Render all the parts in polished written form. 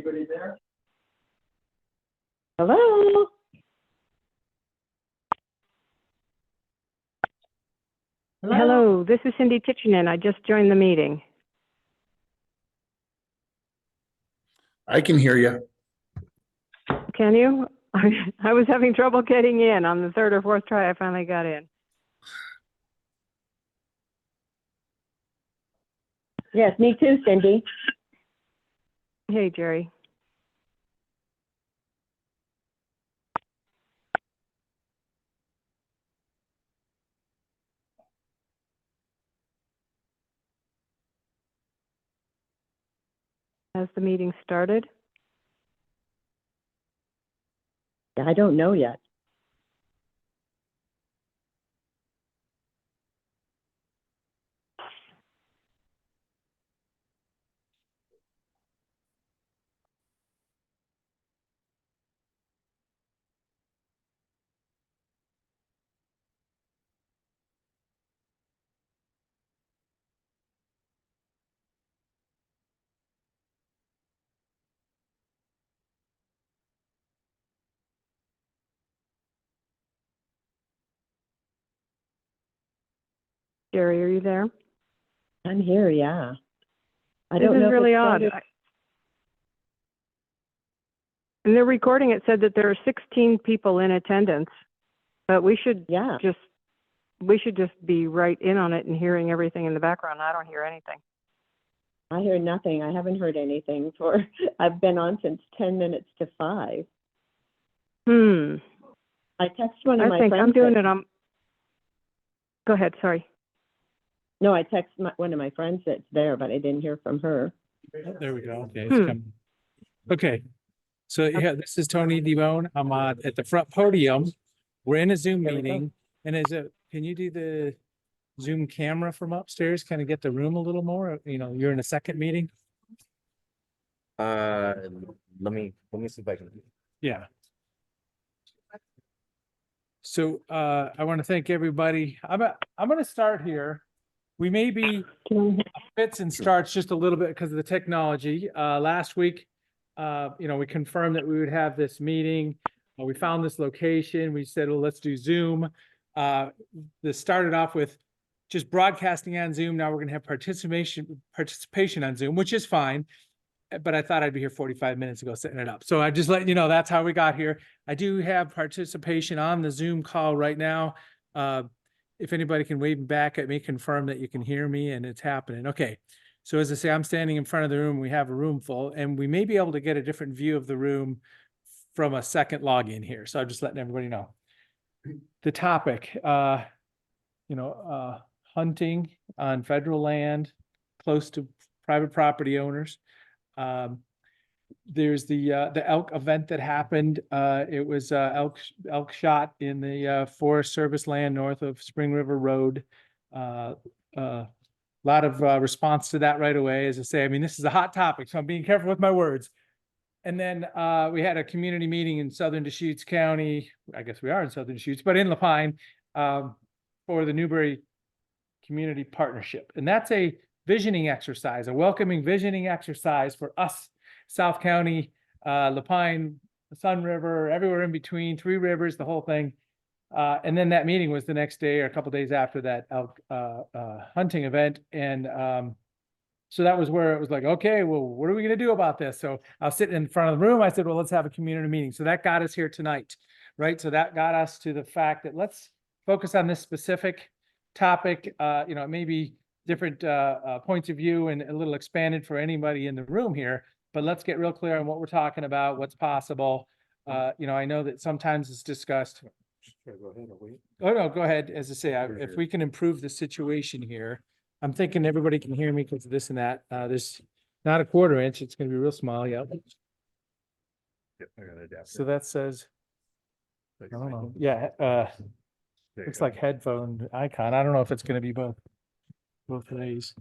Anybody there? Hello? Hello, this is Cindy Titchener. I just joined the meeting. I can hear you. Can you? I was having trouble getting in. On the third or fourth try, I finally got in. Yes, me too, Cindy. Hey, Jerry. Has the meeting started? I don't know yet. Jerry, are you there? I'm here, yeah. I This don't is know if really it odd. started- In the recording, it said that there are 16 people in attendance, but we should Yeah, just be right in on it and hearing everything in the background. I don't hear anything. I hear nothing. I haven't heard anything for, I've been on since 10 minutes to 5. I text one of I my think friends. I'm doing it on. Go ahead. Sorry. No, I text one of my friends that's there, but I didn't hear from her. There we go. Okay, it's coming. Okay, so yeah, this is Tony DeBone. I'm at the front podium. We're in a Zoom There we go. meeting, and can you do the Zoom camera from upstairs? Kind of get the room a little more. You know, you're in a second meeting. Let me see if I can. Yeah. So I want to thank everybody. I'm going to start here. We may be fits and starts just a little bit because of the technology. Last week, we confirmed that we would have this meeting. We found this location. We said, well, let's do Zoom. This started off with just broadcasting on Zoom. Now we're going to have participation on Zoom, which is fine. But I thought I'd be here 45 minutes ago setting it up. So I just let you know that's how we got here. I do have participation on the Zoom call right now. If anybody can wave back at me, confirm that you can hear me and it's happening. Okay. So as I say, I'm standing in front of the room. We have a room full and we may be able to get a different view of the room from a second login here. So I'm just letting everybody know. The topic, hunting on federal land, close to private property owners. There's the elk event that happened. It was elk shot in the Forest Service land north of Spring River Road. Lot of response to that right away. As I say, I mean, this is a hot topic, so I'm being careful with my words. And then we had a community meeting in Southern Deschutes County. I guess we are in Southern Deschutes, but in Lapine for the Newberry Community Partnership. And that's a visioning exercise, a welcoming visioning exercise for us, South County, Lapine, Sun River, everywhere in between, Three Rivers, the whole thing. And then that meeting was the next day or a couple days after that elk hunting event. And so that was where it was like, okay, well, what are we going to do about this? So I was sitting in front of the room. I said, well, let's have a community meeting. So that got us here tonight, right? So that got us to the fact that let's focus on this specific topic. It may be different points of view and a little expanded for anybody in the room here, but let's get real clear on what we're talking about, what's possible. I know that sometimes it's discussed. Go ahead, Oh, no, go ahead. As I say, if we can improve the situation here, I'm thinking everybody can hear me because of this and that. There's not a 1/4 inch. It's going to be real small. Yeah. So that says, I don't know. Yeah. Looks like headphone icon. I don't know if it's going to be both of these.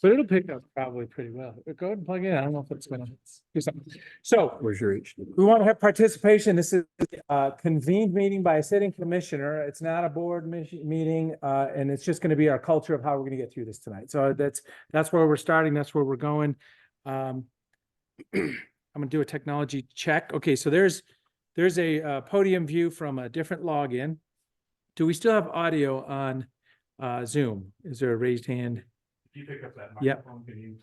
But it'll pick up probably pretty well. Go ahead and plug in. I don't know if it's going to do something. So Where's your HD? we want to have participation. This is a convened meeting by a sitting commissioner. It's not a board meeting, and it's just going to be our culture of how we're going to get through this tonight. So that's where we're starting. That's where we're going. I'm gonna do a technology check. Okay, so there's a podium view from a different login. Do we still have audio on Zoom? Is there a raised hand? If you pick up that Yep. microphone, can you?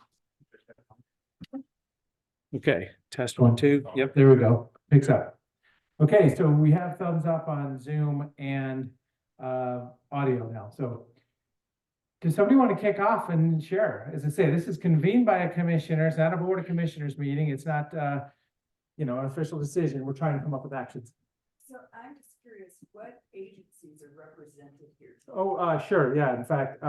Okay, test 1, 2. Yep, there we go. Picks up. Okay, so we have thumbs up on Zoom and audio now. So does somebody want to kick off and share? As I say, this is convened by a commissioner. It's not a board of commissioners meeting. It's not, an official decision. We're trying to come up with actions. So I'm just curious, what agencies are represented here? Oh, sure. Yeah. In fact,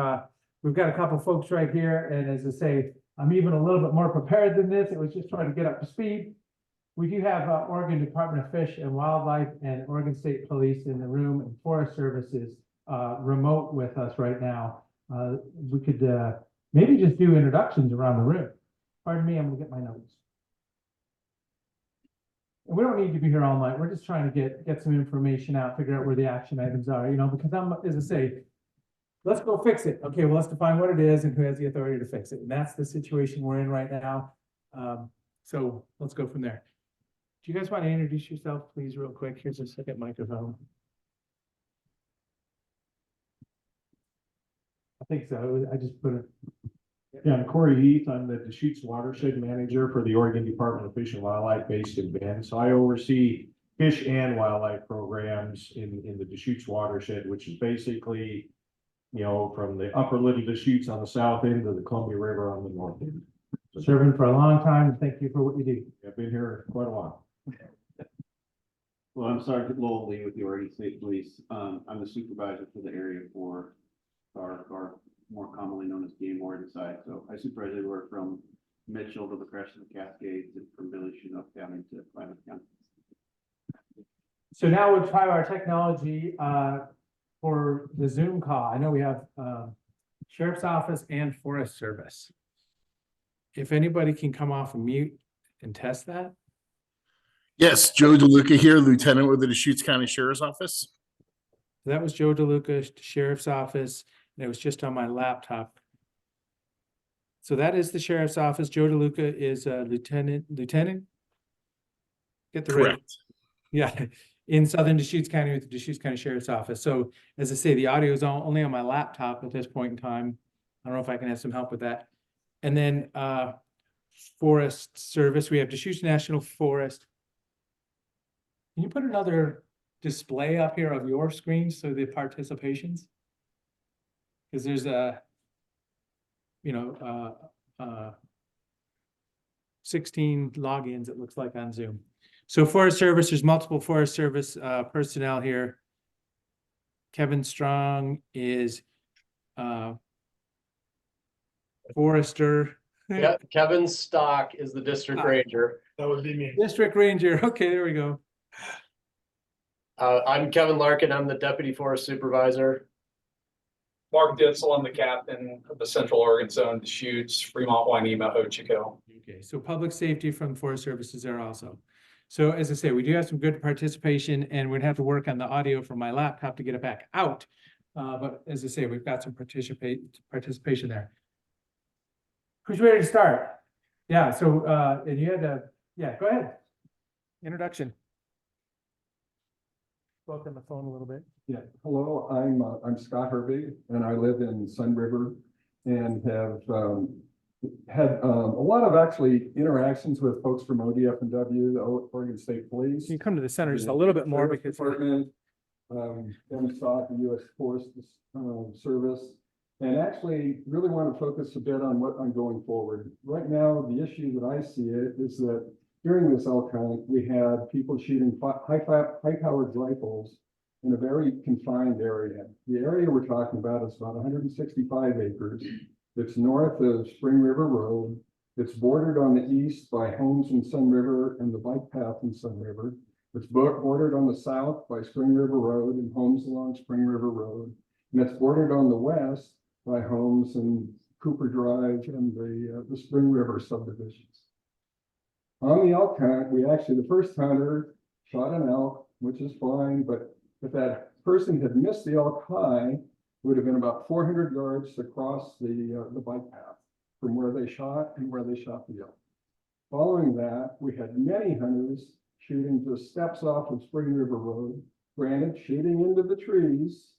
we've got a couple folks right here. And as I say, I'm even a little bit more prepared than this. It was just trying to get up to speed. We do have Oregon Department of Fish and Wildlife and Oregon State Police in the room, and Forest Services remote with us right now. We could maybe just do introductions around the room. Pardon me, I'm gonna get my notes. And we don't need to be here all night. We're just trying to get some information out, figure out where the action items are, because as I say, let's go fix it. Okay, well, let's define what it is and who has the authority to fix it. And that's the situation we're in right now. So let's go from there. Do you guys want to introduce yourself, please, real quick? Here's a second microphone. I think so. I just put it. Yeah, I'm Corey Heath. I'm the Deschutes Watershed Manager for the Oregon Department of Fish and Wildlife based in Bend. So I oversee fish and wildlife programs in the Deschutes Watershed, which is basically, from the upper Little Deschutes on the south end to the Columbia River on the north end. So Serving for a long time, and thank you for what you do. I've been here quite a while. Well, I'm Sergeant Lowell Lee with the Oregon State Police. I'm the supervisor for the area for our more commonly known as game warden side. So I supervise everywhere from Mitchell to the crest of the Cascades and from Billy Chinook County to Klamath County. So now we'll try our technology for the Zoom call. I know we have Sheriff's Office and Forest Service. If anybody can come off of mute and test that. Yes, Joe DeLuca here, Lieutenant with the Deschutes County Sheriff's Office. That was Joe DeLuca, Sheriff's Office, and it was just on my laptop. So that is the Sheriff's Office. Joe DeLuca is a lieutenant? Get the right. Correct. Yeah, in Southern Deschutes County with the Deschutes County Sheriff's Office. So as I say, the audio is only on my laptop at this point in time. I don't know if I can have some help with that. And then Forest Service, we have Deschutes National Forest. Can you put another display up here of your screen so the participations? Because there's 16 logins, it looks like, on Zoom. So Forest Service, there's multiple Forest Service personnel here. Kevin Strong is forester. Yeah, Kevin Stock is the district ranger. That would be me. District Ranger. Okay, there we go. I'm Kevin Larkin. I'm the deputy forest supervisor. Mark Ditzel, I'm the captain of the Central Oregon Zone, Deschutes, Fremont, Wainema, Ochiko. Okay, so public safety from Forest Service is there also. So as I say, we do have some good participation, and we'd have to work on the audio from my laptop to get it back out. But as I say, we've got some participation there. Who's ready to start? Yeah, so and you had go ahead. Introduction. Spoke on the phone a little bit. Yeah, hello, I'm Scott Herbig, and I live in Sun River and have had a lot of actually interactions with folks from ODF&W, the Oregon State Police. Can you come to the center just a little bit more because Department, Kevin Stock, the U.S. Forest Service, and actually really want to focus a bit on what I'm going forward. Right now, the issue that I see is that during this elk hunt, we had people shooting high-powered rifles in a very confined area. The area we're talking about is about 165 acres. It's north of Spring River Road. It's bordered on the east by homes in Sun River and the bike path in Sun River. It's bordered on the south by Spring River Road and homes along Spring River Road. And it's bordered on the west by homes in Cooper Drive and the Spring River subdivisions. On the elk hunt, the first hunter shot an elk, which is fine, but if that person had missed the elk high, it would have been about 400 yards across the bike path from where they shot and where they shot the elk. Following that, we had many hunters shooting just steps off of Spring River Road, granted, shooting into the trees.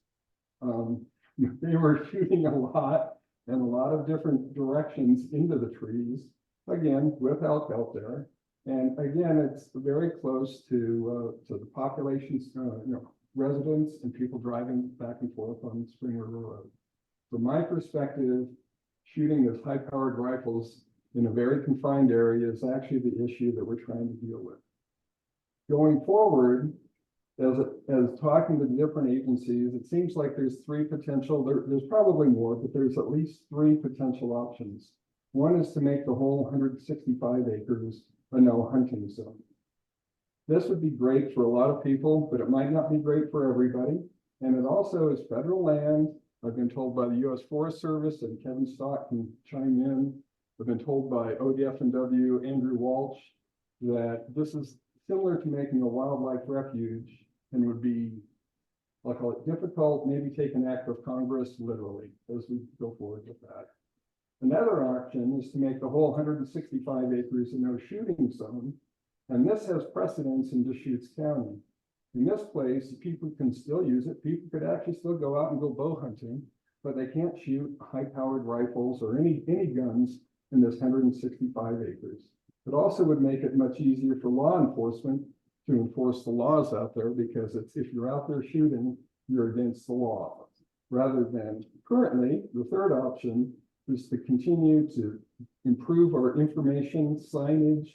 They were shooting a lot in a lot of different directions into the trees, again, with elk out there. And again, it's very close to the populations, residents and people driving back and forth on Spring River Road. From my perspective, shooting with high-powered rifles in a very confined area is actually the issue that we're trying to deal with. Going forward, as talking to the different agencies, it seems like there's three potential, there's probably more, but there's at least three potential options. One is to make the whole 165 acres a no hunting zone. This would be great for a lot of people, but it might not be great for everybody. And it also is federal land. I've been told by the U.S. Forest Service, and Kevin Stock can chime in. I've been told by ODF&W Andrew Walsh that this is similar to making a wildlife refuge and would be, I'll call it difficult, maybe take an act of Congress literally as we go forward with that. Another option is to make the whole 165 acres a no shooting zone. And this has precedence in Deschutes County. In this place, people can still use it. People could actually still go out and go bow hunting, but they can't shoot high-powered rifles or any guns in this 165 acres. It also would make it much easier for law enforcement to enforce the laws out there, because it's, if you're out there shooting, you're against the law. Rather than currently, the third option is to continue to improve our information signage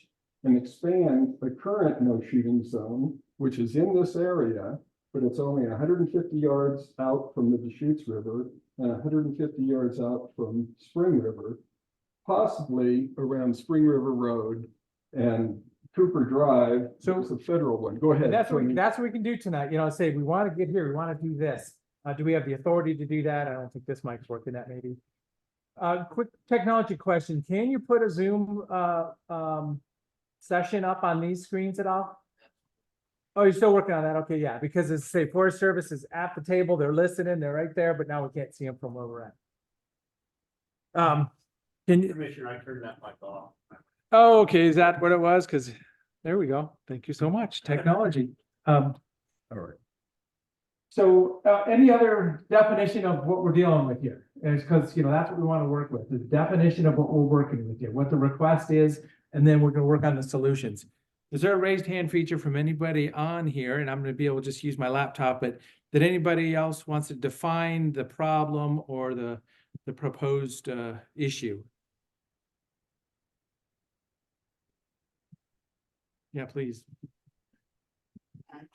and expand the current no shooting zone, which is in this area, but it's only 150 yards out from the Deschutes River and 150 yards out from Spring River, possibly around Spring River Road and Cooper Drive. So- it's a federal one. Go ahead. And that's what, Tony. that's what we can do tonight, say, we want to get here, we want to do this. Do we have the authority to do that? I don't think this mic's working, that maybe. Quick technology question, can you put a Zoom, session up on these screens at all? Oh, you're still working on that? Okay, yeah, because it's say Forest Service is at the table, they're listening, they're right there, but now we can't see them from where we're at. Can you? Commissioner, I turned that mic off. Oh, okay, is that what it was? Because there we go. Thank you so much. Technology. All right. So any other definition of what we're dealing with here? Is because, that's what we want to work with, the definition of what we're working with here, what the request is, and then we're going to work on the solutions. Is there a raised hand feature from anybody on here? And I'm going to be able to just use my laptop, but that anybody else wants to define the problem or the proposed issue? Yeah, please.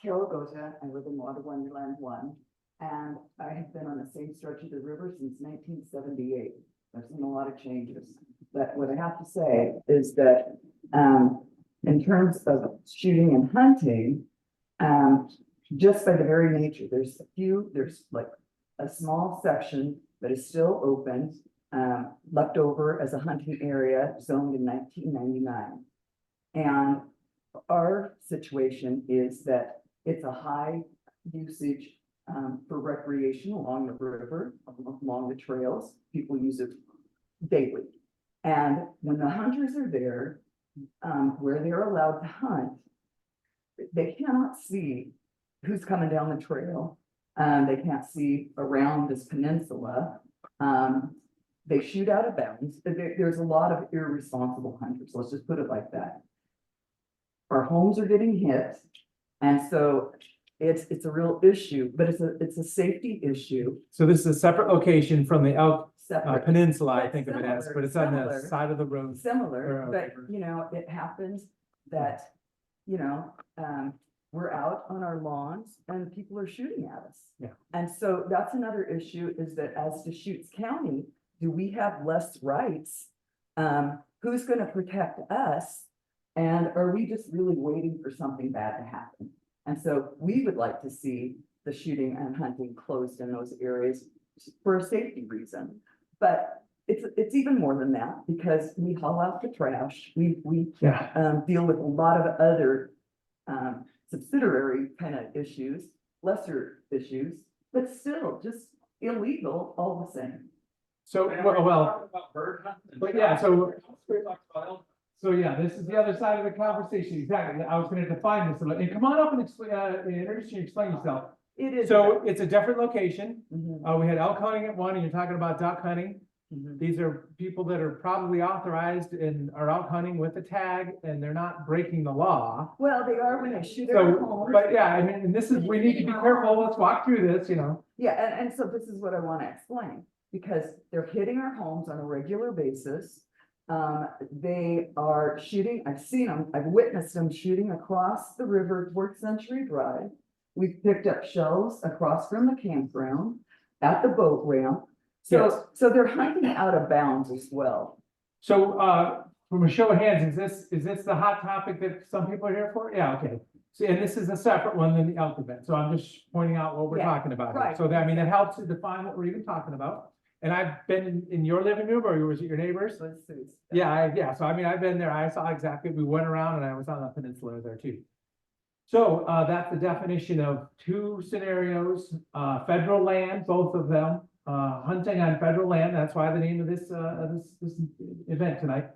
Carol Gota, I live in Water Wonderland 1, and I have been on the same stretch of the river since 1978. I've seen a lot of changes, but what I have to say is that in terms of shooting and hunting, just by the very nature, there's like a small section that is still open, left over as a hunting area zoned in 1999. And our situation is that it's a high usage for recreation along the river, along the trails. People use it daily. And when the hunters are there, where they're allowed to hunt, they cannot see who's coming down the trail. They can't see around this peninsula. They shoot out of bounds. There's a lot of irresponsible hunters. Let's just put it like that. Our homes are getting hit. And so it's a real issue, but it's a safety issue. So this is a separate location from the Elk Separate. Peninsula, I But think of it as, similar, but it's on the similar. side of the road. Similar, Or, but it happens that, we're out on our lawns and people are shooting at us. Yeah. And so that's another issue, is that as Deschutes County, do we have less rights? Who's gonna protect us? And are we just really waiting for something bad to happen? And so we would like to see the shooting and hunting closed in those areas for a safety reason. But it's even more than that, because we haul out the trash. We deal with a lot of other subsidiary kind of issues, lesser issues, but still just illegal all the same. So, well, About bird hunting. but yeah, so, So yeah, this is the other side of the conversation, exactly. I was gonna define this, a little. And come on up and explain, introduce you, explain yourself. It is. So it's a different location. Mhm, We had elk hunting at one, and you're talking about duck hunting. mhm. These are people that are probably authorized and are out hunting with a tag, and they're not breaking the law. Well, they are when they shoot at their So, homes. but yeah, I mean, and this is, we need to be careful. Let's walk through this, you know. Yeah, and so this is what I want to explain, because they're hitting our homes on a regular basis. They are shooting, I've seen them, I've witnessed them shooting across the river towards Century Drive. We've picked up shells across from the campground, at the boat ramp. Yes. So they're hunting out of bounds as well. So, from a show of hands, is this the hot topic that some people are here for? Yeah, okay. So, and this is a separate one than the elk event, so I'm just pointing out what we're Yeah, talking about here. right. So that, I mean, it helps to define what we're even talking about. And I've been in your living room, or was it your neighbors? Yeah, so I mean, I've been there, I saw exactly, we went around and I was on the peninsula there too. So, that's the definition of two scenarios, federal land, both of them, hunting on federal land, that's why the name of this event tonight.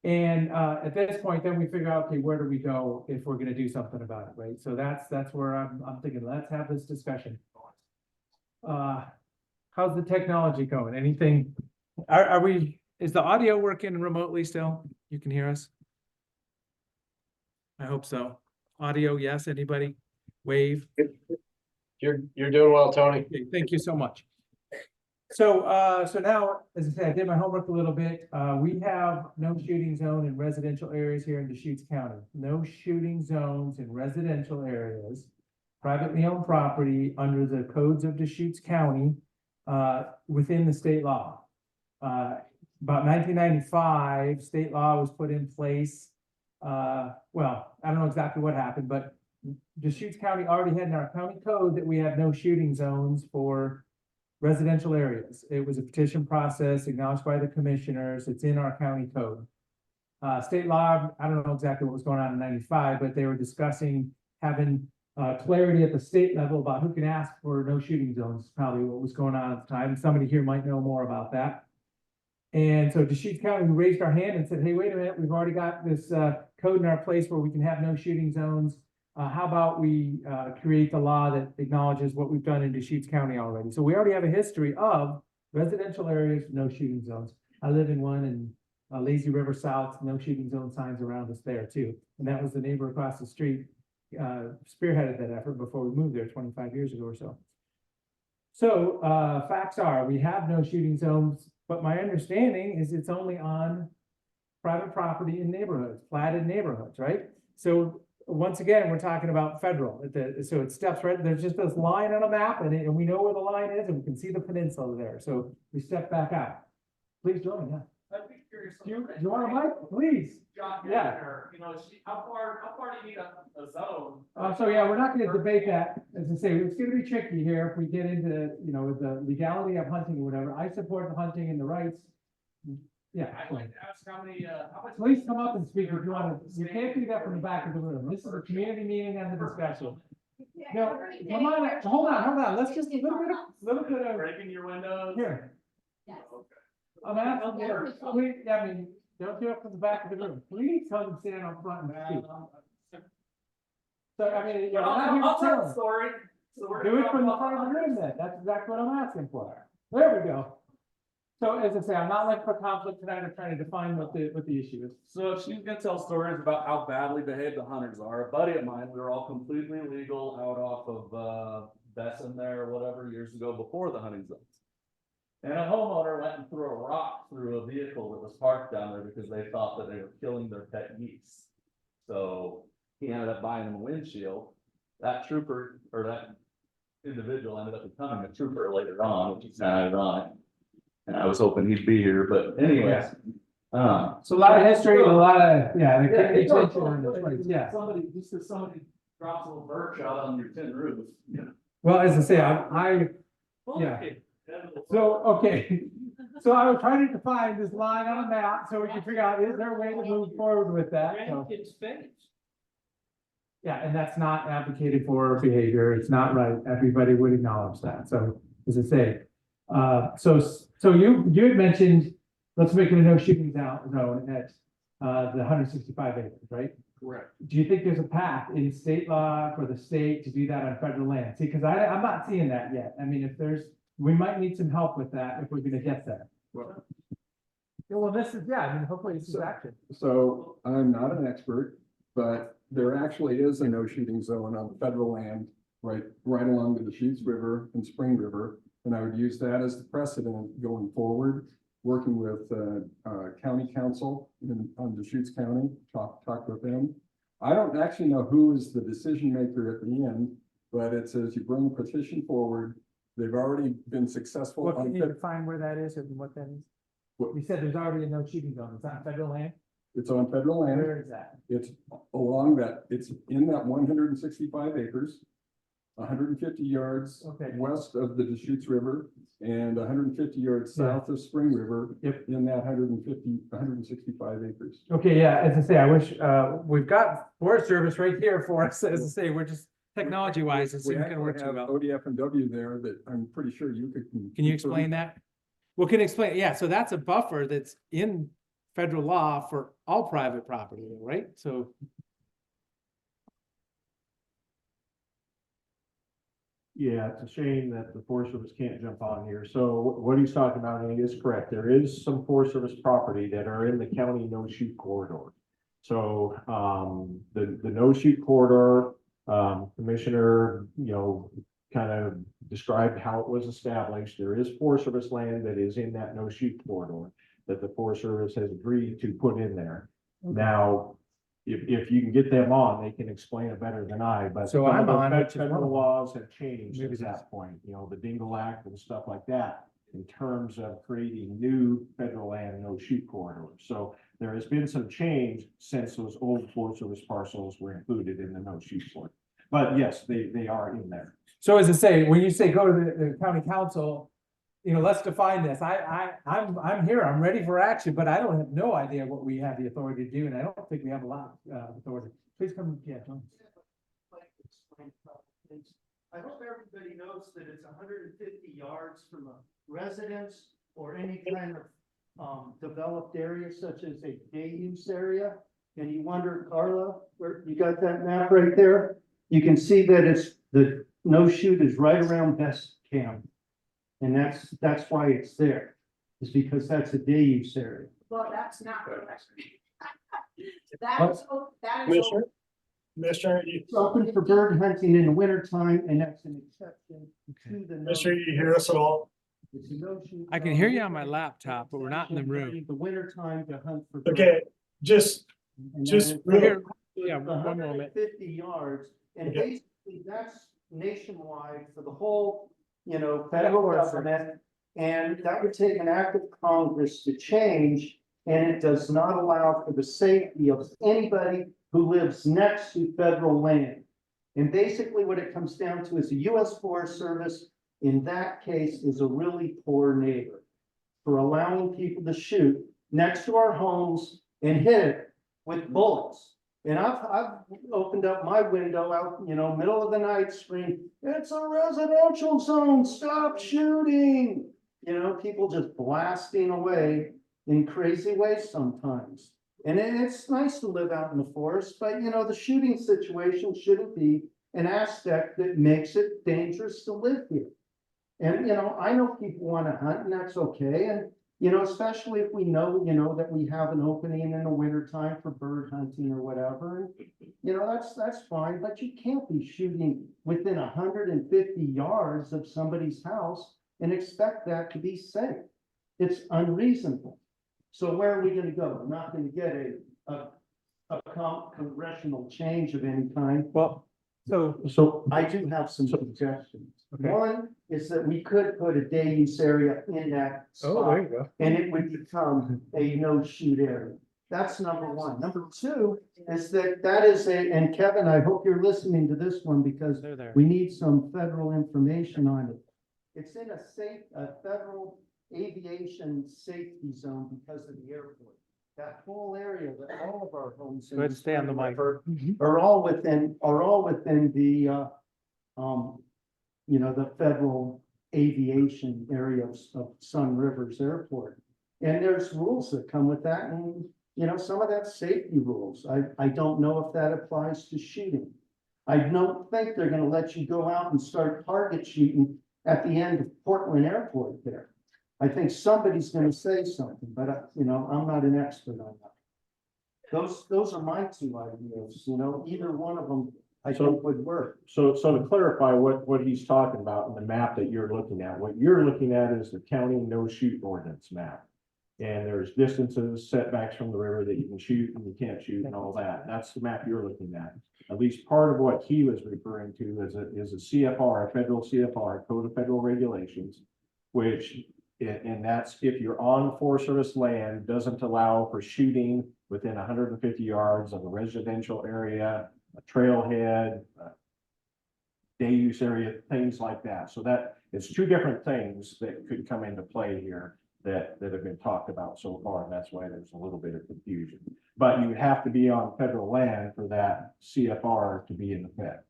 And, at this point, then we figure out, okay, where do we go if we're gonna do something about it, right? So that's where I'm thinking, let's have this discussion. How's the technology going? Anything, are we, is the audio working remotely still? You can hear us? I hope so. Audio, yes, anybody? Wave. You're doing well, Tony. Okay, thank you so much. So, so now, as I said, I did my homework a little bit. We have no shooting zone in residential areas here in Deschutes County. No shooting zones in residential areas, privately owned property under the codes of Deschutes County, within the state law. About 1995, state law was put in place. Well, I don't know exactly what happened, but Deschutes County already had in our county code that we have no shooting zones for residential areas. It was a petition process acknowledged by the commissioners. It's in our county code. State law, I don't know exactly what was going on in 95, but they were discussing having clarity at the state level about who can ask for no shooting zones, probably what was going on at the time. Somebody here might know more about that. And so Deschutes County, we raised our hand and said, hey, wait a minute, we've already got this code in our place where we can have no shooting zones. How about we create the law that acknowledges what we've done in Deschutes County already? So we already have a history of residential areas, no shooting zones. I live in one in Lazy River South, no shooting zone signs around us there too. And that was the neighbor across the street spearheaded that effort before we moved there 25 years ago or so. So facts are, we have no shooting zones, but my understanding is it's only on private property in neighborhoods, platted neighborhoods, right? So once again, we're talking about federal. So it steps right, there's just this line on a map and we know where the line is and we can see the peninsula there. So we step back out. Please join, yeah. I'd be curious. Do you want a mic? Please. John, Yeah. you know, how far do you need a zone? So yeah, we're not gonna debate that. As I say, it's gonna be tricky here if we get into, you know, the legality of hunting or whatever. I support the hunting and the rights. Yeah. I'd like to ask how many, how much. Please come up and speak if you want to. You can't do that from the back of the room. This is a community meeting and the discussion. No, come on, hold on. Let's just a little bit of, Breaking your windows? here. Yes. I'm asking, please, I mean, don't do it from the back of the room. Please come and stand up front and speak. So, I mean, you're not here to I'll tell tell the us. story. So we're Do it from the gonna- front of the room then. That's exactly what I'm asking for. There we go. So as I say, I'm not looking for conflict tonight. I'm trying to define what the issue is. So if she's gonna tell stories about how badly behaved the hunters are, a buddy of mine, we were all completely legal out off of Besson there or whatever years ago before the hunting zones. And a homeowner went and threw a rock through a vehicle that was parked down there because they thought that they were killing their pet geese. So he ended up buying them a windshield. That trooper or that individual ended up becoming a trooper later on, which is kind of ironic. And I was hoping he'd be here, but anyways. So a lot of history, a lot of, yeah, the Yeah, community it's all- attention on this place, yeah. Somebody, just as somebody drops a little bird shot on your tin roof, you know. Well, as I say, yeah. So, okay, so I was trying to define this line on a map so we can figure out, is there a way to move forward with that? So- Yeah, and that's not advocated for behavior. It's not right. Everybody would acknowledge that. So, as I say, so you had mentioned, let's make it a no shooting zone the 165 acres, right? Correct. Do you think there's a path in state law for the state to do that on federal land? See, because I'm not seeing that yet. I mean, if there's, we might need some help with that if we're gonna get there. Well, Yeah, well, this is, yeah, I mean, hopefully this is So- action. So I'm not an expert, but there actually is a no shooting zone on federal land, right along the Deschutes River and Spring River. And I would use that as the precedent going forward, working with, county council on Deschutes County, talk with them. I don't actually know who is the decision maker at the end, but it says you bring a petition forward. They've already been successful. What, on can you fed- define where that is and what that is? What- You said there's already a no shooting zone. It's on federal land? It's on federal land. Where is that? It's along that, it's in that 165 acres, 150 yards Okay. west of the Deschutes River and 150 yards south of Spring River. Yep. In that 165 acres. Okay, yeah, as I say, I wish, we've got Forest Service right here for us. As I say, we're just technology wise, it's We not gonna actually work too have well. ODF and W there that I'm pretty sure you could. Can you explain that? Well, can you explain, yeah, so that's a buffer that's in federal law for all private property, right? So, Yeah, it's a shame that the Forest Service can't jump on here. So what he's talking about, and he is correct, there is some Forest Service property that are in the county no-shoot corridor. So, the no-shoot corridor, Commissioner, kind of described how it was established. There is Forest Service land that is in that no-shoot corridor that the Forest Service has agreed to put in there. Now, if you can get them on, they can explain it better than I, but. So some of I'm the on, which is Federal one. laws have changed Maybe at that's- that point, the Dingle Act and stuff like that, in terms of creating new federal land no-shoot corridors. So there has been some change since those old Forest Service parcels were included in the no-shoot corridor. But yes, they are in there. so as I say, when you say go to the county council, let's define this. I'm here, I'm ready for action, but I don't have no idea what we have the authority to do, and I don't think we have a lot of authority. Please come, yeah, Tom. I hope everybody knows that it's 150 yards from a residence or any kind of developed area such as a day use area. And you wonder, Carla, where you got that map right there? You can see that it's the no shoot is right around Best Camp. And that's why it's there, is because that's a day use area. Well, that's not correct. That is, that is. Commissioner, it's open for bird hunting in the winter time, and that's an exception to the. Commissioner, you hear us at all? It's a no-shoot I can hear you on my laptop, but we're not in the room. The winter time to hunt for. Okay, just And just then it's real- Here, yeah, one moment. 150 yards, and Okay. basically that's nationwide for the whole, federal government. And that would take an act of Congress to change, and it does not allow for the safety of anybody who lives next to federal land. And basically what it comes down to is the US Forest Service, in that case, is a really poor neighbor for allowing people to shoot next to our homes and hit it with bullets. And I've opened up my window out, middle of the night, scream, it's a residential zone, stop shooting. People just blasting away in crazy ways sometimes. And it's nice to live out in the forest, but the shooting situation shouldn't be an aspect that makes it dangerous to live here. And, I know people want to hunt and that's okay. And, especially if we know, that we have an opening in the winter time for bird hunting or whatever. That's fine, but you can't be shooting within 150 yards of somebody's house and expect that to be safe. It's unreasonable. So where are we gonna go? We're not gonna get a congressional change of any kind. Well, So I do have some suggestions. Okay. One is that we could put a day use area in that spot, you go. and it would become a no shoot area. That's number one. Number two is that is and Kevin, I hope you're listening to this one because They're there. we need some federal information on it. It's in a federal aviation safety zone because of the airport. That whole area, that all of our homes. in Go ahead and stay on the Spring mic. River Are all within the, the federal aviation area of Sun Rivers Airport. And there's rules that come with that, and you know, some of that's safety rules. I don't know if that applies to shooting. I don't think they're gonna let you go out and start target shooting at the end of Portland Airport there. I think somebody's gonna say something, but you know, I'm not an expert on that. Those are my two ideas, you know, either one of them I think would work. So to clarify what he's talking about in the map that you're looking at, what you're looking at is the county no shoot ordinance map. And there's distances, setbacks from the river that you can shoot and you can't shoot and all that. That's the map you're looking at. At least part of what he was referring to is a CFR, a federal CFR, Code of Federal Regulations, which, and that's if you're on Forest Service land, doesn't allow for shooting within 150 yards of a residential area, a trailhead, day use area, things like that. So that it's two different things that could come into play here that have been talked about so far, and that's why there's a little bit of confusion. But you would have to be on federal land for that CFR to be in effect.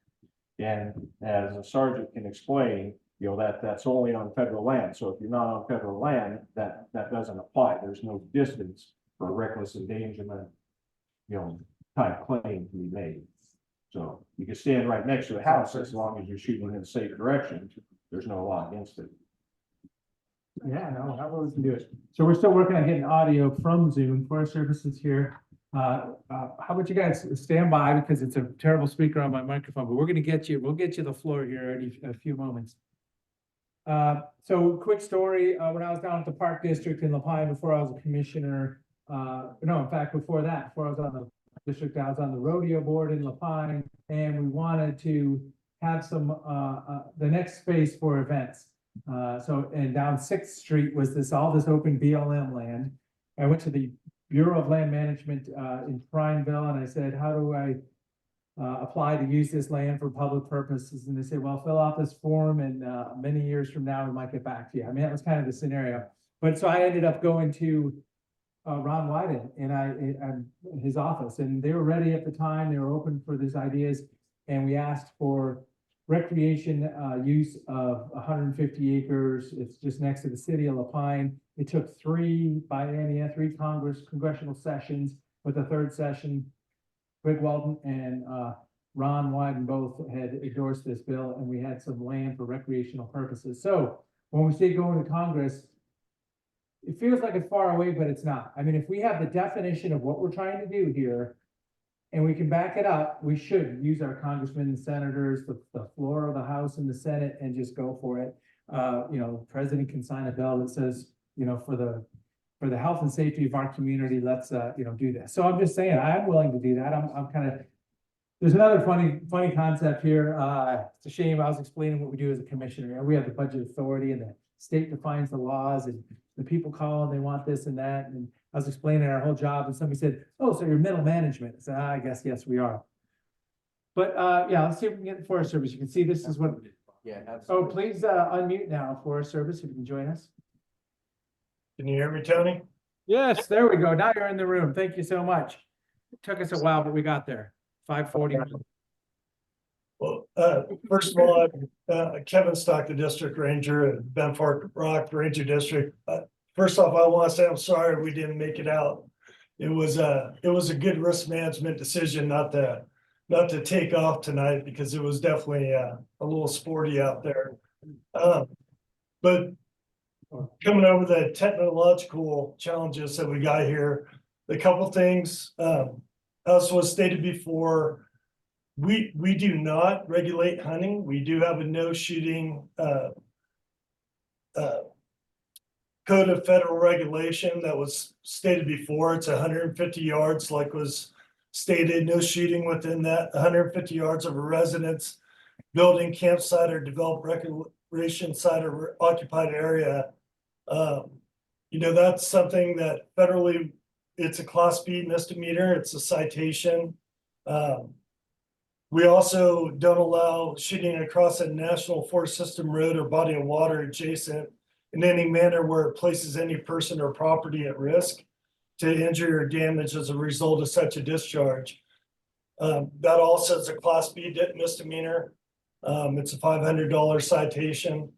And as a sergeant can explain, you know, that's only on federal land. So if you're not on federal land, that doesn't apply. There's no distance for reckless endangerment, you know, type claim to be made. So you can stand right next to a house as long as you're shooting in a safe direction. There's no law against it. Yeah, no, however we can do it. So we're still working on getting audio from Zoom. Forest Services here. How about you guys stand by because it's a terrible speaker on my microphone, but we'll get you the floor here in a few moments. So quick story, when I was down at the Park District in La Pine before I was a commissioner, no, in fact, before I was on the district, I was on the rodeo board in La Pine, and we wanted to have some, the next space for events. And down 6th Street was all this open BLM land. I went to the Bureau of Land Management in Prineville and I said, how do I apply to use this land for public purposes? And they said, well, fill out this form and many years from now we might get back to you. I mean, that was kind of the scenario. But so I ended up going to Ron Wyden and his office, and they were ready at the time. They were open for these ideas, and we asked for recreation use of 150 acres. It's just next to the city of La Pine. It took three congressional sessions, with the third session, Greg Walden and Ron Wyden both had endorsed this bill, and we had some land for recreational purposes. So when we say going to Congress, it feels like it's far away, but it's not. I mean, if we have the definition of what we're trying to do here, and we can back it up, we should use our congressmen and senators, the floor of the House and the Senate, and just go for it. You know, the president can sign a bill that says, you know, for the health and safety of our community, let's you know, do this. So I'm just saying, I'm willing to do that. I'm kind of, there's another funny concept here. It's a shame I was explaining what we do as a commissioner. We have the budget authority, and the state defines the laws, and the people call and they want this and that. And I was explaining our whole job, and somebody said, oh, so you're middle management. So I guess, yes, we are. But yeah, let's see if we can get the Forest Service. You can see this is what. Yeah, Oh, please unmute now, Forest Service, if you can join us. Can you hear me, Tony? Yes, there we go. Now you're in the room. Thank you so much. It took us a while, but we got there. 5:40. Well, first of all, Kevin Stock, the district ranger at Benford Rock Ranger District. First off, I want to say I'm sorry we didn't make it out. It was a good risk management decision not to take off tonight, because it was definitely a little sporty out there. But coming over the technological challenges that we got here, a couple things, as was stated before, we do not regulate hunting. We do have a no shooting code of federal regulation that was stated before. It's 150 yards, like was stated, no shooting within that 150 yards of a residence, building, campsite, or developed recreation site or occupied area. You know, that's something that federally, it's a class B misdemeanor. It's a citation. We also don't allow shooting across a national forest system road or body of water adjacent in any manner where it places any person or property at risk to injury or damage as a result of such a discharge. That also is a class B misdemeanor. It's a $500 citation.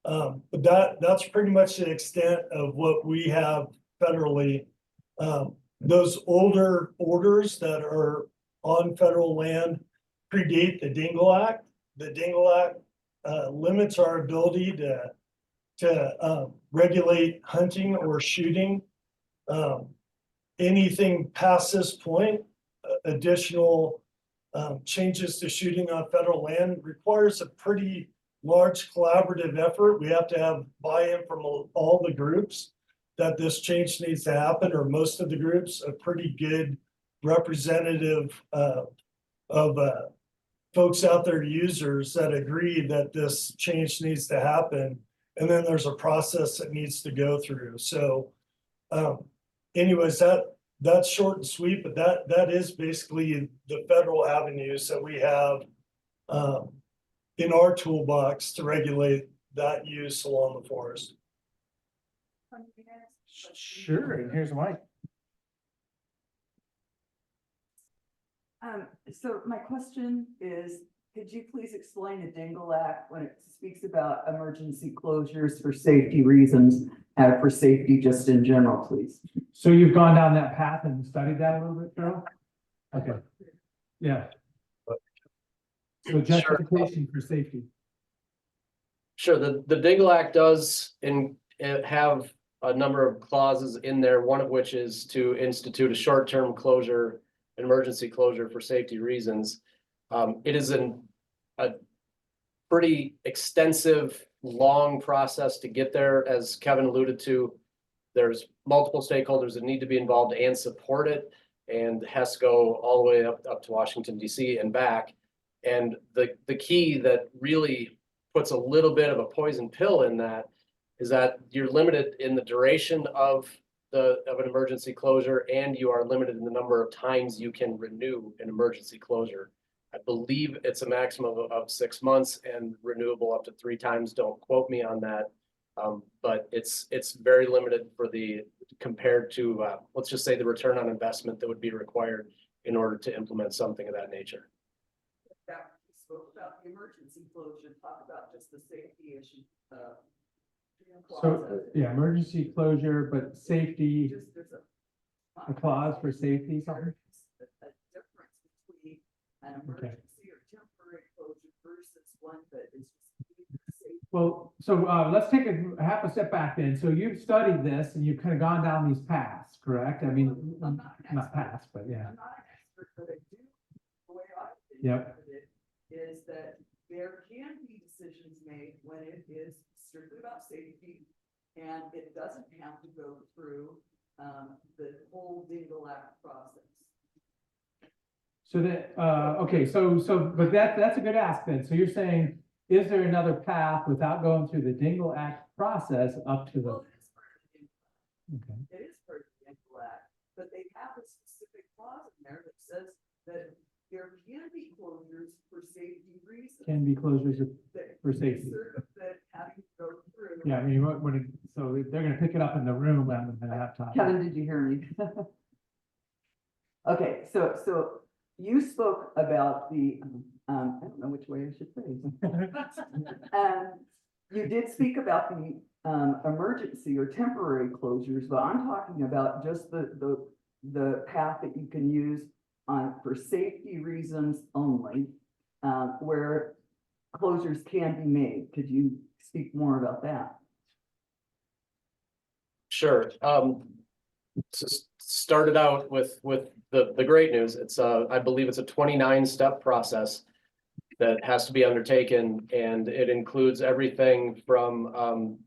But that's pretty much the extent of what we have federally. those older orders that are on federal land predate the Dingle Act. The Dingle Act limits our ability to regulate hunting or shooting. Anything past this point, additional changes to shooting on federal land requires a pretty large collaborative effort. We have to have buy-in from all the groups that this change needs to happen, or most of the groups, a pretty good representative of folks out there, users that agree that this change needs to happen. And then there's a process that needs to go through. So anyways, that's short and sweet, but that is basically the federal avenues that we have in our toolbox to regulate that use along the forest. Sure, and here's Mike. So my question is, could you please explain the Dingle Act when it speaks about emergency closures for safety reasons, for safety just in general, please? So you've gone down that path and studied that a little bit, Carol? Okay. Yeah. So justification for safety. Sure, the Dingle Act does have a number of clauses in there, one of which is to institute a short-term closure, an emergency closure for safety reasons. It is a pretty extensive, long process to get there. As Kevin alluded to, there's multiple stakeholders that need to be involved and support it, and has to go all the way up to Washington, D.C. and back. And the key that really puts a little bit of a poison pill in that is that you're limited in the duration of an emergency closure, and you are limited in the number of times you can renew an emergency closure. I believe it's a maximum of 6 months and renewable up to 3 times. Don't quote me on that. But it's very limited compared to, let's just say, the return on investment that would be required in order to implement something of that nature. That we spoke about the emergency closure, talk about just the safety issue. So, yeah, emergency closure, but safety, Just there's a clause for safety, something? a difference between an emergency or temporary closure versus one that is just safe. Well, so let's take a half a step back then. So you've studied this and you've kind of gone down these paths, correct? I mean, I'm not paths, but yeah. I'm not an expert, but I do, the way I think Yep. of it is that there can be decisions made when it is strictly about safety, and it doesn't have to go through the whole Dingle Act process. So that, okay, but that's a good ask then. So you're saying, is there another path without going through the Dingle Act process up to the? Well, it is part of the Dingle Act. Okay. It is part of the Dingle Act, but they have a specific clause in there that says that there can be closures for safety reasons. Can be closures that for safety. That having to go through. Yeah, I mean, so they're gonna pick it up in the room and then have time. Kevin, did you hear me? Okay, so you spoke about the, I don't know which way I should phrase. You did speak about the emergency or temporary closures, but I'm talking about just the path that you can use for safety reasons only, where closures can be made. Could you speak more about that? Sure. Started out with the great news. It's I believe it's a 29-step process that has to be undertaken, and it includes everything from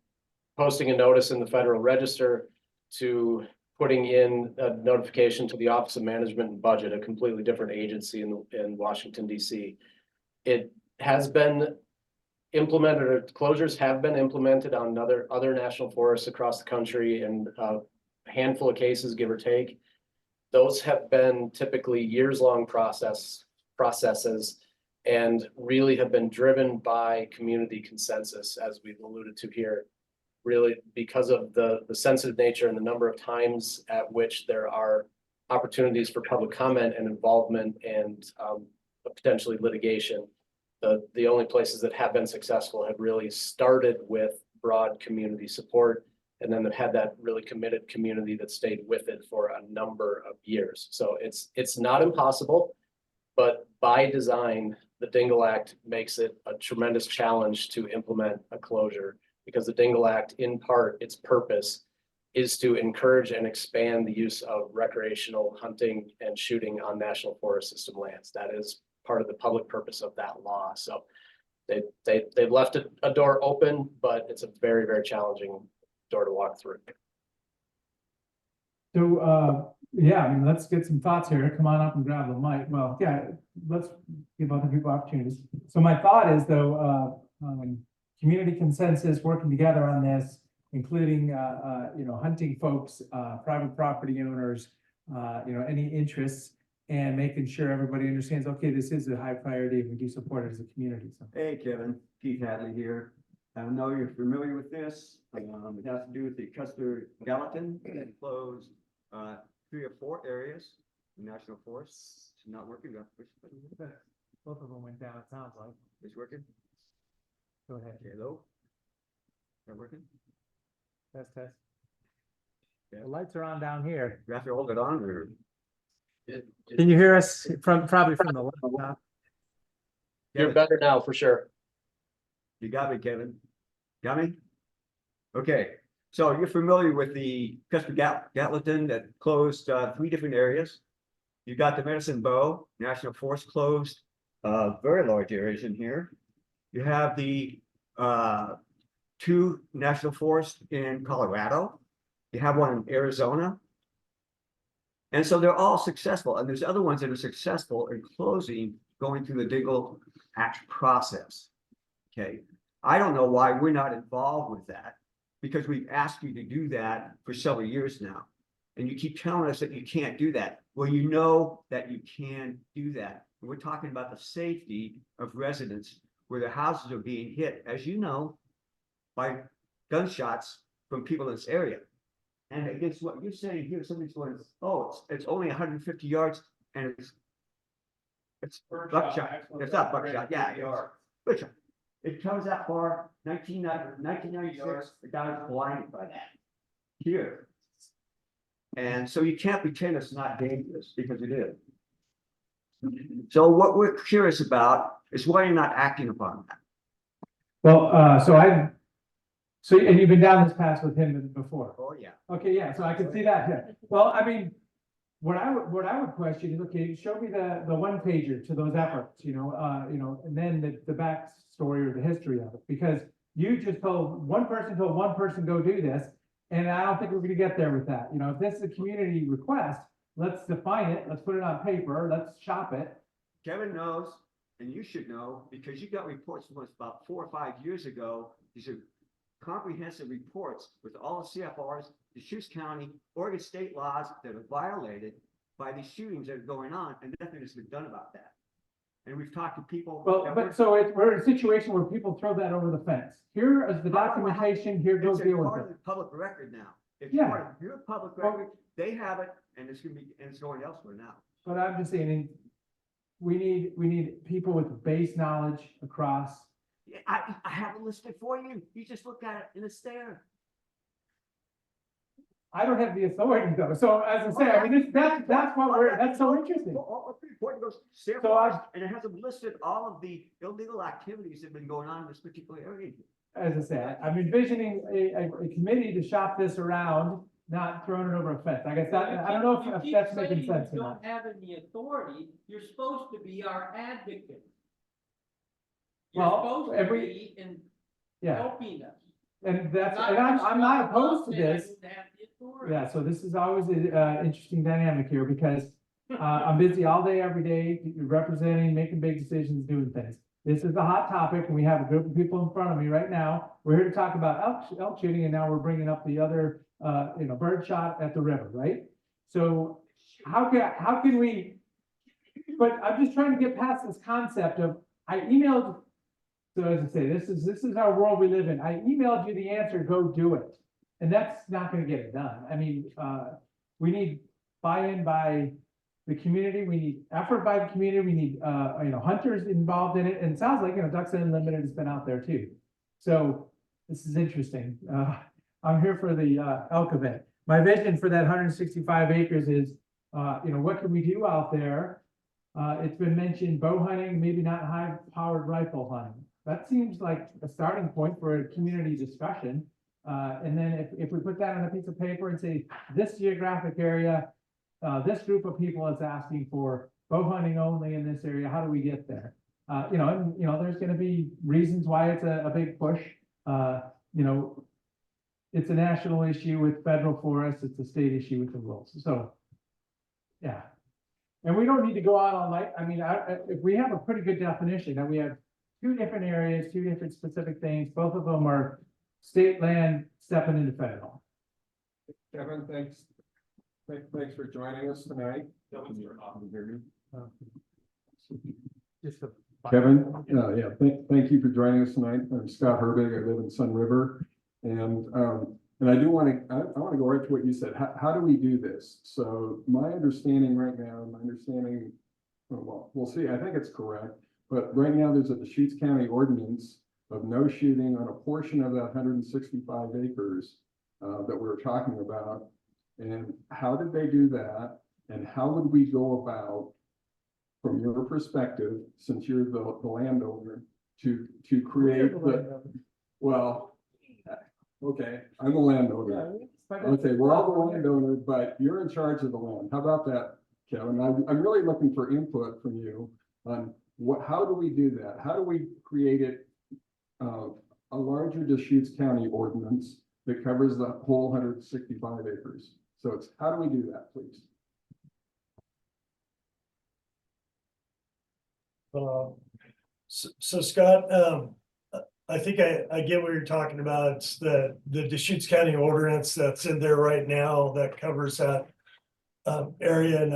posting a notice in the Federal Register to putting in a notification to the Office of Management and Budget, a completely different agency in Washington, D.C. It has been implemented, or closures have been implemented on other national forests across the country, and a handful of cases, give or take. Those have been typically years-long processes and really have been driven by community consensus, as we've alluded to here, really because of the sensitive nature and the number of times at which there are opportunities for public comment and involvement and potentially litigation. The only places that have been successful have really started with broad community support And then it had that really committed community that stayed with it for a number of years. So it's not impossible, but by design, the Dingle Act makes it a tremendous challenge to implement a closure, because the Dingle Act, in part, its purpose is to encourage and expand the use of recreational hunting and shooting on National Forest System lands. That is part of the public purpose of that law. So they've left a door open, but it's a very, very challenging door to walk through. So, yeah, I mean, let's get some thoughts here. Come on up and grab the mic. Well, yeah, let's give other people opportunities. So my thought is though, community consensus, working together on this, including, hunting folks, private property owners, any interests, and making sure everybody understands, okay, this is a high priority and we do support it as a community. So. Hey, Kevin, Keith Hadley here. I know you're familiar with this. It has to do with the Custer Gallatin that closed 3 or 4 areas in National Forest. It's not working. Both of them went down, it sounds like. It's working. Go ahead. Hello? Not working? Test. The lights are on down here. You have to hold it on or? Can you hear us probably from the laptop? You're better now for sure. You got me, Kevin. Got me? Okay, so you're familiar with the Custer Gallatin that closed 3 different areas. You got the Medicine Bow National Forest closed very large areas in here. You have the 2 national forests in Colorado. You have one in Arizona. And so they're all successful. And there's other ones that are successful in closing, going through the Dingle Act process. Okay, I don't know why we're not involved with that, because we've asked you to do that for several years now. And you keep telling us that you can't do that. Well, you know that you can do that. We're talking about the safety of residents where their houses are being hit, as you know, by gunshots from people in this area. And against what you're saying here, somebody's going, oh, it's only 150 yards and it's buckshot. It's not buckshot, yeah. Buckshot. It comes that far, 1996, the guy was blinded by that. Here. And so you can't pretend it's not dangerous, because it is. So what we're curious about is why you're not acting upon that. Well, and you've been down this path with him before. Oh, yeah. Okay, yeah, so I can see that. Yeah. Well, I mean, what I would question is, okay, show me the 1-pager to those efforts, and then the backstory or the history of it, because you just told one person go do this, and I don't think we're going to get there with that. If this is a community request, let's define it, let's put it on paper, let's shop it. Kevin knows, and you should know, because you got reports from us about 4 or 5 years ago. These are comprehensive reports with all the CFRs, Deschutes County, Oregon state laws that are violated by these shootings that are going on, and nothing has been done about that. And we've talked to people. Well, but so we're in a situation where people throw that over the fence. Here is the documentation, here, go deal with Part it. of the public record now. It's Yeah. part of your public record, they have it, and it's going elsewhere now. But I'm just saying, we need people with base knowledge across. Yeah, I have it listed for you. You just look at it and it's there. I don't have the authority though, so as I say, I mean, that's so interesting. Report goes, and it has them listed all of the illegal activities that have been going on in this particular area. As I say, I'm envisioning a committee to shop this around, not throwing it over a fence. I guess that, I don't know if that's making sense or You not. don't have any authority, you're supposed to be our advocate. You're Well, supposed to be in Yeah. helping us. And I'm not opposed to this. That I don't have the authority. Yeah, so this is always an interesting dynamic here, because I'm busy all day, every day, representing, making big decisions, doing things. This is a hot topic, and we have a group of people in front of me right now. We're here to talk about elk shooting, and now we're bringing up the other, bird shot at the river, right? So how can we, but I'm just trying to get past this concept of, I emailed, so as I say, this is our world we live in. I emailed you the answer, go do it. And that's not gonna get it done. I mean, we need buy-in by the community, we need effort by the community, we need, hunters involved in it, and it sounds like, Ducks Unlimited has been out there too. So this is interesting. I'm here for the elk event. My vision for that 165 acres is, what can we do out there? It's been mentioned bow hunting, maybe not high-powered rifle hunting. That seems like a starting point for a community discussion. And then if we put that on a piece of paper and say, this geographic area, this group of people is asking for bow hunting only in this area, how do we get there? There's gonna be reasons why it's a big push. It's a national issue with federal forests, it's a state issue with the rules, so. Yeah, and we don't need to go out all night, if we have a pretty good definition, that we have two different areas, two different specific things, both of them are state land stepping into federal. Kevin, thanks. Thanks for joining us tonight. Just a. Kevin, thank you for joining us tonight. I'm Scott Herbig. I live in Sun River. And I do want to, I want to go right to what you said. How do we do this? So my understanding right now, well, we'll see. I think it's correct. But right now there's a Deschutes County ordinance of no shooting on a portion of that 165 acres that we were talking about. And how did they do that? And how would we go about, from your perspective, since you're the landowner, to create well, okay, I'm the landowner. Okay, we're all the landowner, but you're in charge of the land. How about that, Kevin? I'm really looking for input from you on how do we do that? How do we create a larger Deschutes County ordinance that covers the whole 165 acres? So it's, how do we do that, please? So Scott, I think I get what you're talking about. It's the Deschutes County ordinance that's in there right now that covers that area. And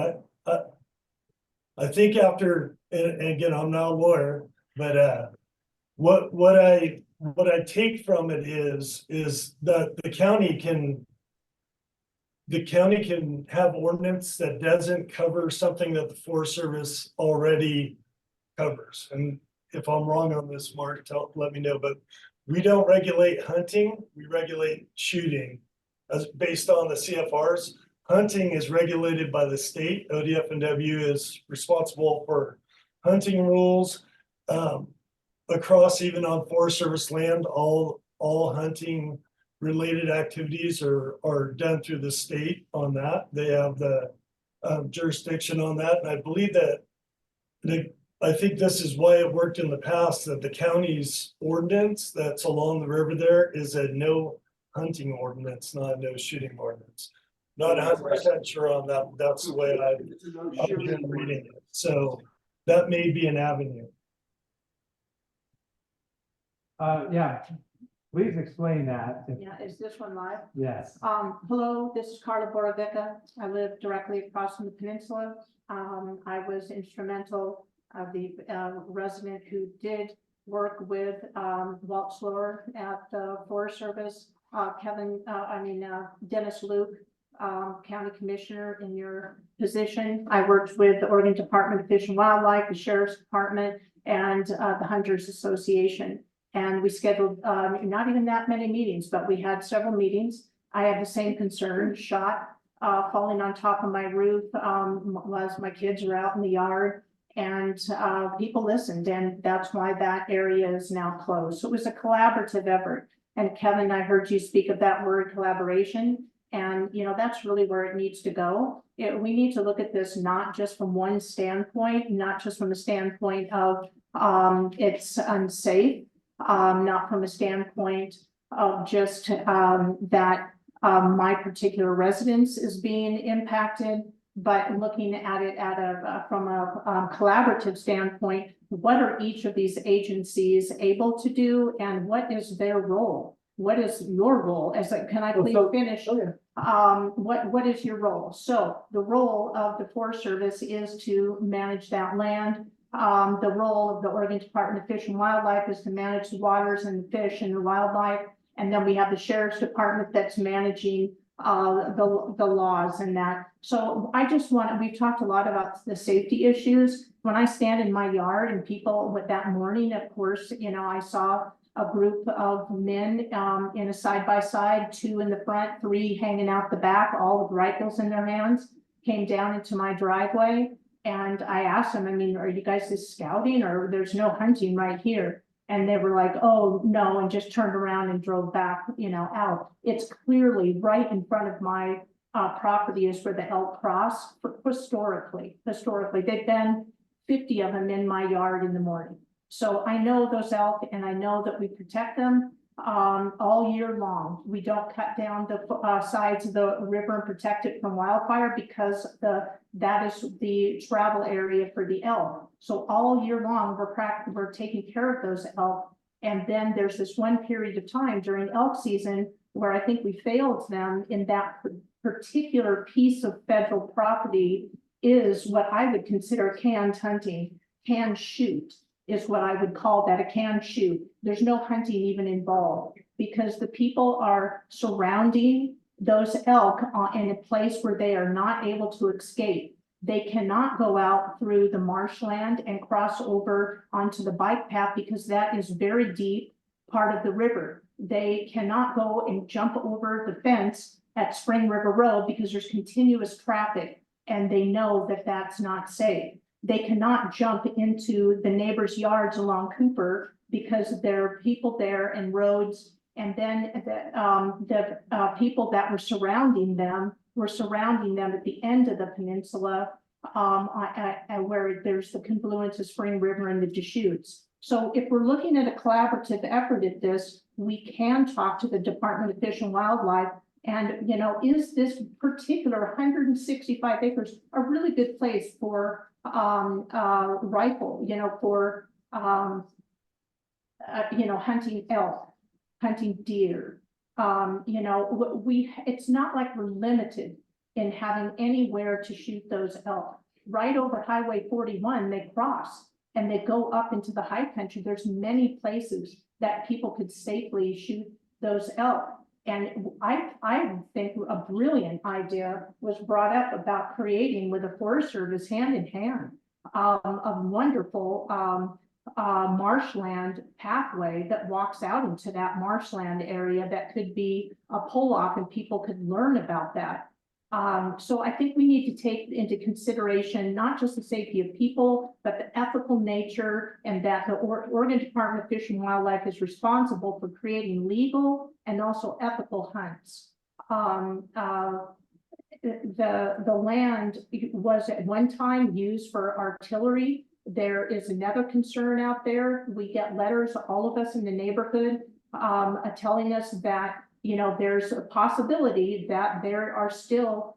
I think after, and again, I'm not a lawyer, but what I take from it is that the county can have ordinance that doesn't cover something that the Forest Service already covers. And if I'm wrong on this, Mark, let me know, but we don't regulate hunting, we regulate shooting as based on the CFRs. Hunting is regulated by the state. ODF&W is responsible for hunting rules. Across even on Forest Service land, all hunting related activities are done through the state on that. They have the jurisdiction on that. And I believe that I think this is why it worked in the past, that the county's ordinance that's along the river there is a no hunting ordinance, not a no shooting ordinance. Not 100% sure on that, but that's the way I've been reading it. So that may be an avenue. Yeah, please explain that. Yeah, is this one live? Yes. Hello, this is Carla Borovica. I live directly across from the peninsula. I was instrumental of the resident who did work with Walt Slower at the Forest Service, Dennis Luke, County Commissioner in your position. I worked with the Oregon Department of Fish and Wildlife, the Sheriff's Department, and the Hunters Association. And we scheduled not even that many meetings, but we had several meetings. I had the same concern, shot falling on top of my roof was my kids were out in the yard. And people listened, and that's why that area is now closed. So it was a collaborative effort. And Kevin, I heard you speak of that word collaboration, and that's really where it needs to go. We need to look at this not just from one standpoint, not just from the standpoint of it's unsafe, not from a standpoint of just that my particular residence is being impacted, but looking at it from a collaborative standpoint. What are each of these agencies able to do, and what is their role? What is your role? Can I please finish? What is your role? So the role of the Forest Service is to manage that land. The role of the Oregon Department of Fish and Wildlife is to manage the waters and the fish and the wildlife. And then we have the Sheriff's Department that's managing the laws and that. So I just we've talked a lot about the safety issues. When I stand in my yard and people with that morning, of course, I saw a group of men, in a side-by-side, 2 in the front, 3 hanging out the back, all with rifles in their hands, came down into my driveway. And I asked them, I mean, are you guys just scouting, or there's no hunting right here? And they were like, oh, no, and just turned around and drove back, out. It's clearly right in front of my property is where the elk cross historically. They've been 50 of them in my yard in the morning. So I know those elk, and I know that we protect them all year long. We don't cut down the sides of the river and protect it from wildfire, because that is the travel area for the elk. So all year long, we're taking care of those elk. And then there's this one period of time during elk season where I think we failed them in that particular piece of federal property is what I would consider canned hunting. Canned shoot is what I would call that, a canned shoot. There's no hunting even involved, because the people are surrounding those elk in a place where they are not able to escape. They cannot go out through the marshland and cross over onto the bike path, because that is very deep part of the river. They cannot go and jump over the fence at Spring River Road, because there's continuous traffic and they know that that's not safe. They cannot jump into the neighbors' yards along Cooper, because there are people there and roads. And then the people that were surrounding them at the end of the peninsula, where there's the confluence of Spring River and the Deschutes. So if we're looking at a collaborative effort at this, we can talk to the Department of Fish and Wildlife. And, is this particular 165 acres a really good place for rifle, for hunting elk, hunting deer? It's not like we're limited in having anywhere to shoot those elk. Right over Highway 41, they cross and they go up into the high country. There's many places that people could safely shoot those elk. And I think a brilliant idea was brought up about creating with the Forest Service hand in hand a wonderful marshland pathway that walks out into that marshland area that could be a pull-off, and people could learn about that. So I think we need to take into consideration not just the safety of people, but the ethical nature, and that the Oregon Department of Fish and Wildlife is responsible for creating legal and also ethical hunts. The land was at one time used for artillery. There is another concern out there. We get letters, all of us in the neighborhood, telling us that there's a possibility that there are still,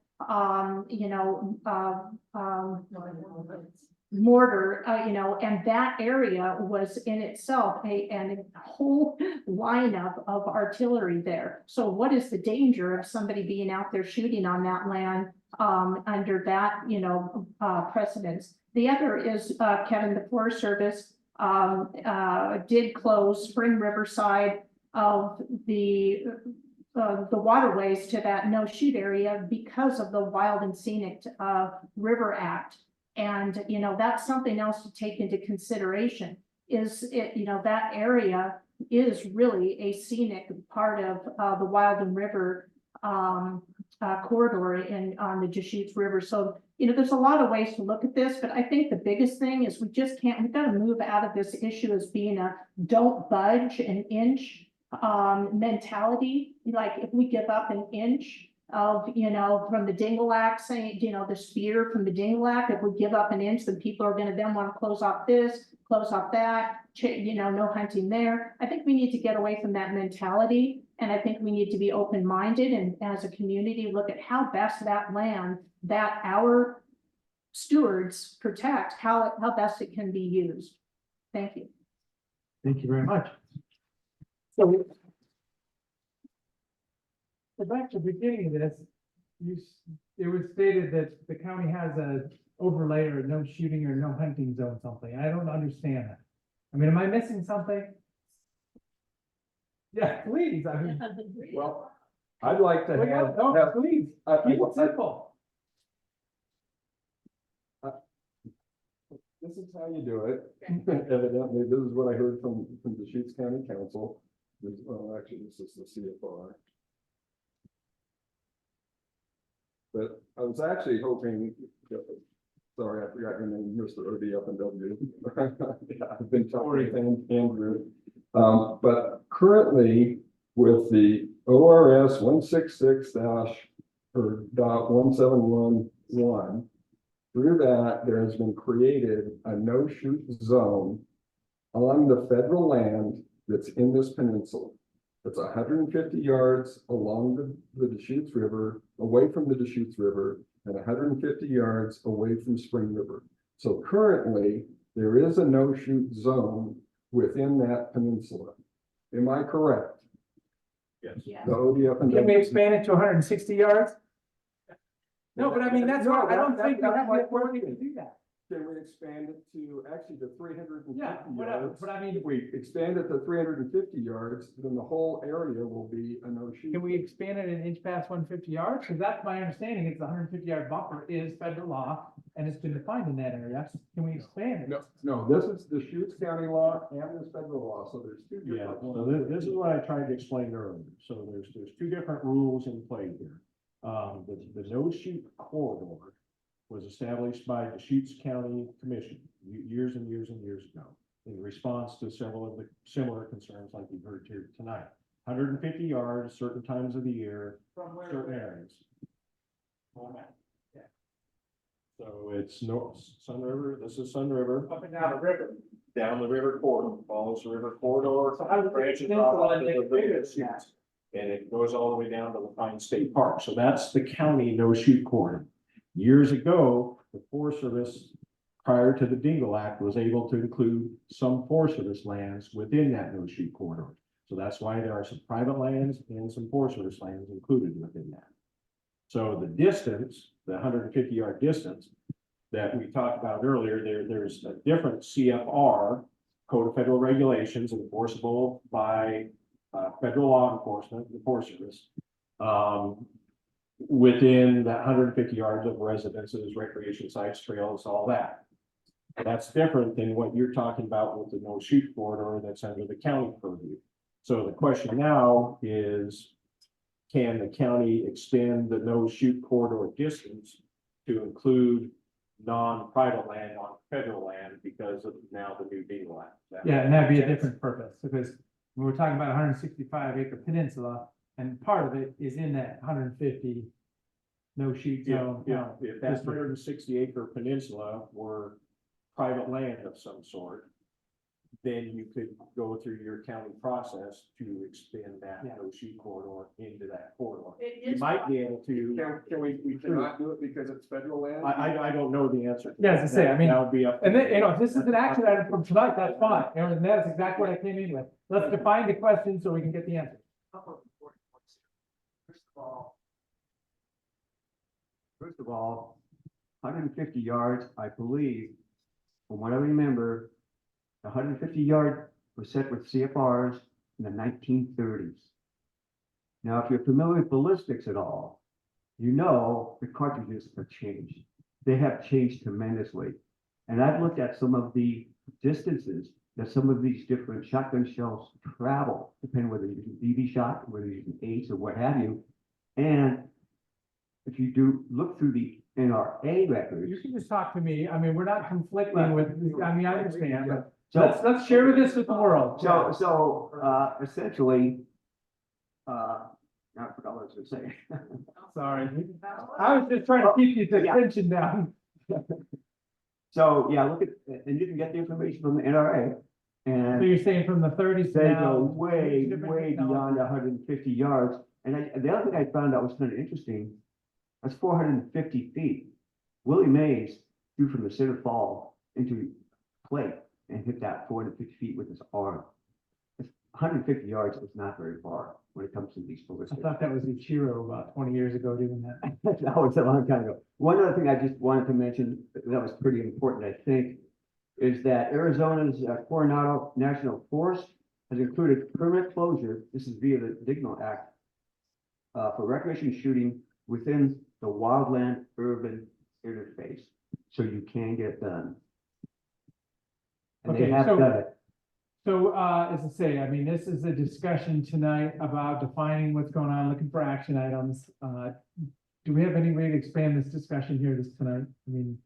mortar, and that area was in itself a whole lineup of artillery there. So what is the danger of somebody being out there shooting on that land under that, precedence? The other is, Kevin, the Forest Service did close Spring Riverside of the waterways to that no shoot area because of the Wild and Scenic River Act. And, that's something else to take into consideration is it, that area is really a scenic part of the Wild and River corridor on the Deschutes River. So, there's a lot of ways to look at this, but I think the biggest thing is we've got to move out of this issue as being a don't budge an inch mentality. Like if we give up an inch of, from the Dinglac saying, the spear from the Dinglac, if we give up an inch, then people are going to then want to close off this, close off that, no hunting there. I think we need to get away from that mentality. And I think we need to be open-minded and as a community, look at how best that land that our stewards protect, how best it can be used. Thank you. Thank you very much. So back to the beginning of this, it was stated that the county has a overlay or no shooting or no hunting zone something. I don't understand that. I mean, am I missing something? Yeah, please. I mean, Well, I'd like to have. please, keep it simple. This this is how you do it. Evidently, this is what I heard from the Deschutes County Council. Well, actually, this is the CFR. But I was actually hoping, sorry, I forgot your name, Mr. OD up and W. I've been talking to Andrew. But currently with the ORS 166-1711, through that, there has been created a no-shoot zone on the federal land that's in this peninsula. It's 150 yards along the Deschutes River, away from the Deschutes River, and 150 yards away from Spring River. So currently, there is a no-shoot zone within that peninsula. Am I correct? Yes. The ODF and Can we expand it to 160 yards? No, but I mean, that's why I don't think we have the authority to do that. Can we expand it to actually to 350 Yeah, whatever, yards? but I mean, If we expand it to 350 yards, then the whole area will be a no-shoot. can we expand it an inch past 150 yards? Because that's my understanding, it's a 150-yard buffer is federal law, and it's been defined in that area. Can we expand it? No, this is the Deschutes County law and this federal law, so there's two Yeah, different so ones. this is what I tried to explain earlier. So there's two different rules in play here. The no-shoot corridor was established by the Deschutes County Commission years and years and years ago in response to several of the similar concerns like you've heard here tonight. 150 yards, certain times of the year, certain areas. Yeah. So it's Sun River, this is Sun River. Up and down the river. Down the river corridor, follows the river corridor. So how does it branches extend off to the onto next the bigger Deschutes. than that? And it goes all the way down to the Pine State Park. So that's the county no-shoot corridor. Years ago, the Forest Service, prior to the Dingle Act, was able to include some Forest Service lands within that no-shoot corridor. So that's why there are some private lands and some Forest Service lands included within that. So the distance, the 150-yard distance that we talked about earlier, there's a different CFR, Code of Federal Regulations, enforceable by federal law enforcement, the Forest Service, within that 150 yards of residences, recreation sites, trails, all that. That's different than what you're talking about with the no-shoot corridor that's under the county purview. So the question now is, can the county extend the no-shoot corridor distance to include non-private land on federal land because of now the new Dingle Act? Yeah, and that'd be a different purpose, because we were talking about a 165-acre peninsula, and part of it is in that 150 no-shoot zone. If that 160-acre peninsula were private land of some sort, then you could go through your county process to expand that no-shoot corridor into that corridor. You might be able to. Can we cannot do it because it's federal land? I don't know the answer. Yeah, as I say, I mean, That would be up. to and then, the- you know, if this is an action item from tonight, that's fine, and that's exactly what I came in with. Let's define the question so we can get the answer. First of all, 150 yards, I believe, from what I remember, the 150-yard was set with CFRs in the 1930s. Now, if you're familiar with ballistics at all, you know the cartridges have changed. They have changed tremendously. And I've looked at some of the distances that some of these different shotgun shells travel, depending whether you're using BB shot, whether you're using ACE or what have you. And if you do look through the NRA records. You can just talk to me. I mean, we're not conflicting with, I mean, I understand, but So- let's share this with the world. So essentially, I forgot what I was gonna say. Sorry. I was just trying to keep you the tension down. So, yeah, look at, and you can get the information from the NRA. And So you're saying from the 30s to they now? go way, different way technology. beyond 150 yards. And the other thing I found out was kind of interesting, that's 450 feet. Willie Mays threw from the center fall into plate and hit that 450 feet with his arm. 150 yards is not very far when it comes to these I ballistics. thought that was Ichiro about 20 years ago doing that. That was a long time ago. One other thing I just wanted to mention that was pretty important, I think, is that Arizona's Coronado National Forest has included permanent closure, this is via the Dignal Act, for recreation shooting within the wildland urban interface. So you can get it done. And they Okay, have so- done it. So, as I say, I mean, this is a discussion tonight about defining what's going on, looking for action items. Do we have any way to expand this discussion here tonight? I mean,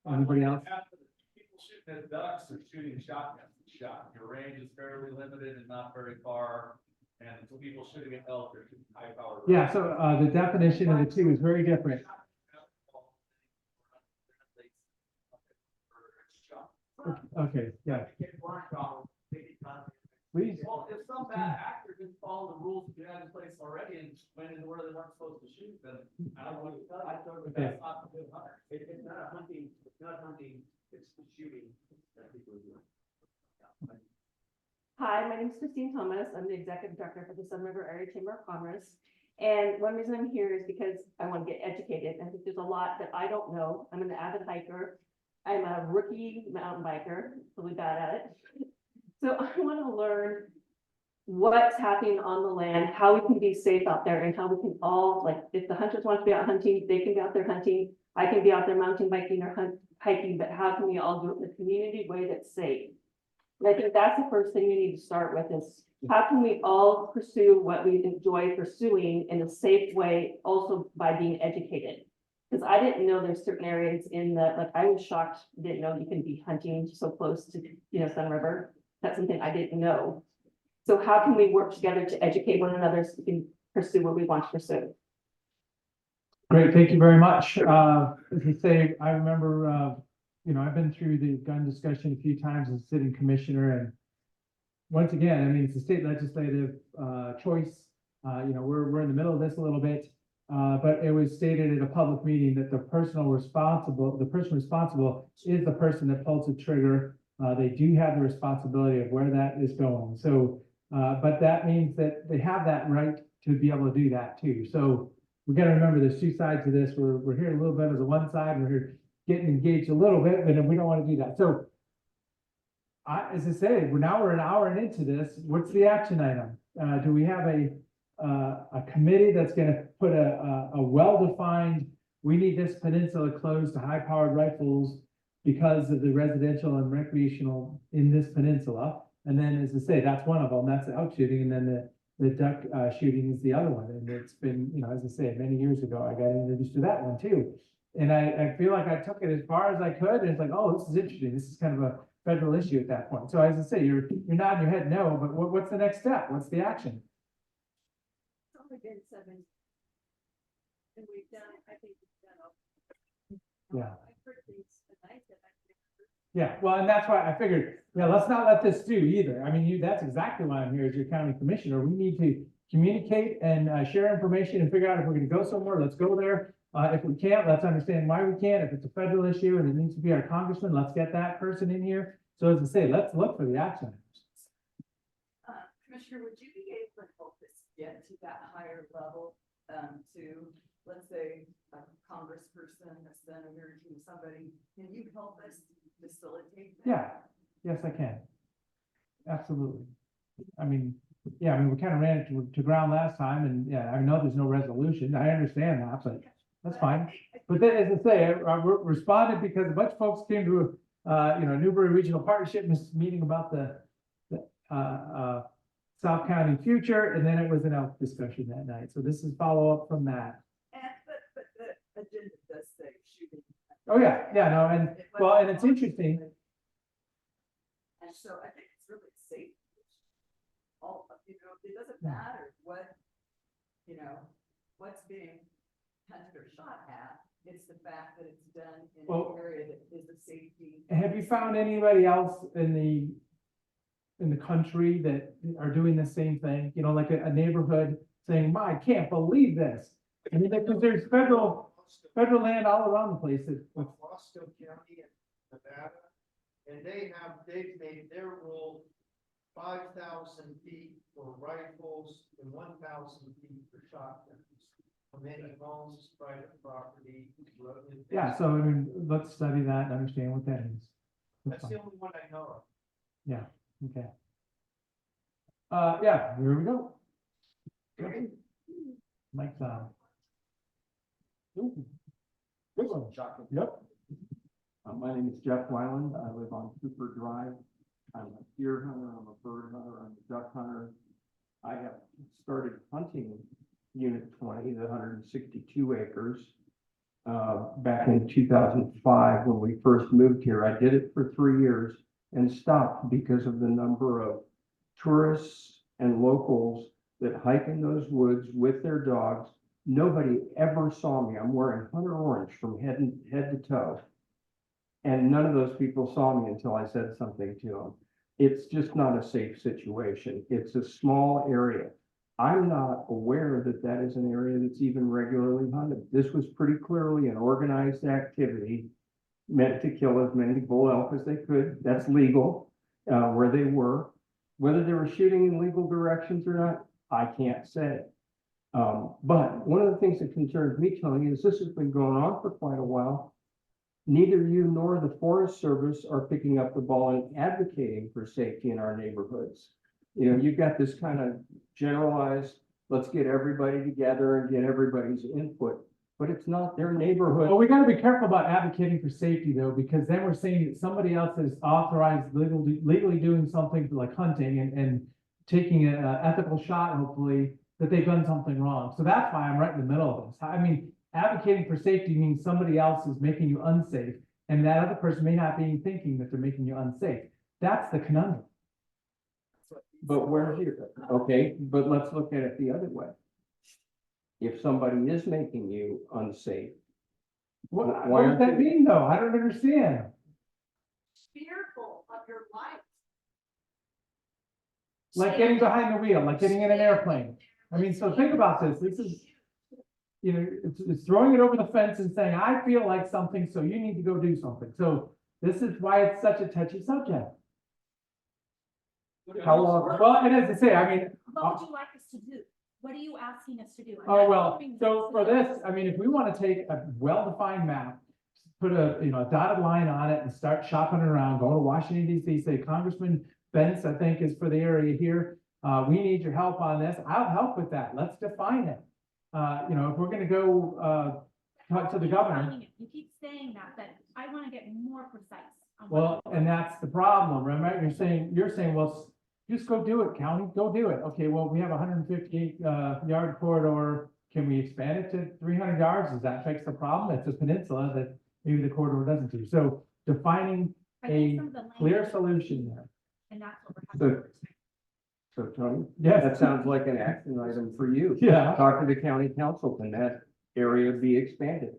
anybody else? People shooting at ducks or shooting shotguns, shot, your range is fairly limited and not very far. And so people shooting at elk or shooting high power. Yeah, so, the definition of the two is very different. Okay, yeah. Please. Well, if some bad actor didn't follow the rules that you had in place already and went into where they weren't supposed to shoot, then I don't know what it does. That's not a good hunter. It's not a hunting, it's not hunting, it's shooting that people are doing. Hi, my name is Christine Thomas. I'm the executive director for the Sun River Area Chamber of Commerce. And one reason I'm here is because I want to get educated. I think there's a lot that I don't know. I'm an avid hiker. I'm a rookie mountain biker, really bad at it. So I want to learn what's happening on the land, how we can be safe out there, and how we can all, like, if the hunters want to be out hunting, they can be out there hunting. I can be out there mountain biking or hiking, but how can we all do it in a community way that's safe? And I think that's the first thing we need to start with is how can we all pursue what we enjoy pursuing in a safe way, also by being educated? Because I didn't know there's certain areas in the, like, I was shocked, didn't know you can be hunting so close to, Sun River. That's something I didn't know. So how can we work together to educate one another so we can pursue what we want to pursue? Great, thank you very much. As I say, I remember, I've been through the gun discussion a few times as sitting commissioner, and once again, I mean, it's a state legislative choice. We're in the middle of this a little bit, but it was stated at a public meeting that the person responsible is the person that pulls the trigger. They do have the responsibility of where that is going. So, but that means that they have that right to be able to do that too. So we got to remember there's two sides to this. We're here a little bit as a one side. We're here getting engaged a little bit, but we don't want to do that. So, as I say, we're an hour into this. What's the action item? Do we have a committee that's going to put a well-defined? We need this peninsula closed to high-powered rifles because of the residential and recreational in this peninsula. And then, as I say, that's one of them. That's the elk shooting, and then the duck shooting is the other one. And it's been, as I say, many years ago, I got introduced to that one too. And I feel like I took it as far as I could. And it's like, oh, this is interesting. This is kind of a federal issue at that point. So as I say, you're nodding your head no, but what's the next step? What's the action? It's only been 7. And we've done, I think we've done. Yeah. I've heard things tonight that I've never heard. Yeah, well, and that's why I figured, let's not let this do either. I mean, that's exactly why I'm here as your county commissioner. We need to communicate and share information and figure out if we're going to go somewhere, let's go there. If we can't, let's understand why we can't. If it's a federal issue and it needs to be our congressman, let's get that person in here. So as I say, let's look for the action items. Commissioner, would you be able to help us get to that higher level, to, let's say, a congressperson, a senator, somebody, can you help us facilitate that? Yeah, yes, I can. Absolutely. I mean, we kind of ran it to ground last time, and I know there's no resolution. I understand that, but that's fine. But then, as I say, I responded because a bunch of folks came to Newbury Regional Partnership meeting about the South County future, and then it was an elk discussion that night. So this is follow up from that. But the agenda does say shooting. Oh, and it's interesting. And so I think it's really safe. It doesn't matter what's being hunted or shot at. It's the fact that it's done in an area that is a safety. Have you found anybody else in the country that are doing the same thing? Like a neighborhood saying, I can't believe this. I mean, because there's federal land all around the place. Boston County and Nevada, and they've made their rule 5,000 feet for rifles and 1,000 feet for shotguns. Many homes, private property. Yeah, so let's study that and understand what that is. That's the only one I know of. Yeah, okay. Here we go. Good. Mike's on. Ooh, good one. Yep. My name is Jeff Wyland. I live on Cooper Drive. I'm a deer hunter, I'm a bird hunter, I'm a duck hunter. I have started hunting Unit 20, the 162 acres, back in 2005 when we first moved here. I did it for 3 years and stopped because of the number of tourists and locals that hike in those woods with their dogs. Nobody ever saw me. I'm wearing hunter orange from head to toe. And none of those people saw me until I said something to them. It's just not a safe situation. It's a small area. I'm not aware that that is an area that's even regularly hunted. This was pretty clearly an organized activity meant to kill as many bull elk as they could. That's legal, where they were. Whether they were shooting in legal directions or not, I can't say. But one of the things that concerns me, Tony, is this has been going on for quite a while. Neither you nor the Forest Service are picking up the ball and advocating for safety in our neighborhoods. You know, you've got this kind of generalized, let's get everybody together and get everybody's input, but it's not their neighborhood. Well, we gotta be careful about advocating for safety though, because then we're saying that somebody else is authorized legally doing something like hunting and taking an ethical shot, hopefully, that they've done something wrong. So that's why I'm right in the middle of this. I mean, advocating for safety means somebody else is making you unsafe, and that other person may not be thinking that they're making you unsafe. That's the conundrum. But where's your, okay, but let's look at it the other way. If somebody is making you unsafe. What why does aren't that you- mean though? I don't understand. Fearful of your life. Like getting behind the wheel, like getting in an airplane. I mean, so think about this. This is, you know, it's throwing it over the fence and saying, I feel like something, so you need to go do something. So this is why it's such a touchy subject. How long? Well, and as I say, I mean, What would you like us to do? What are you asking us to do? I'm oh, not well, hoping so to for do this, I mean, if we want to take a well-defined map, put a, you know, a dotted line on it and start shopping around, go to Washington DC, say Congressman Benz, I think is for the area here. We need your help on this. I'll help with that. Let's define it. You know, if we're gonna go, talk to the governor. defining it. You keep saying that, but I want to get more precise. on what Well, and that's the problem, remember? You're saying, well, just go do it, county, go do it. Okay, well, we have a 158 yard corridor. Can we expand it to 300 yards? Does that fix the problem? It's a peninsula that maybe the corridor doesn't do. So defining I think a some of the clear language- solution there. And that's what we're having. So Tony, Yes. that sounds like an action item for you. Yeah. Talk to the county council, can that area be expanded?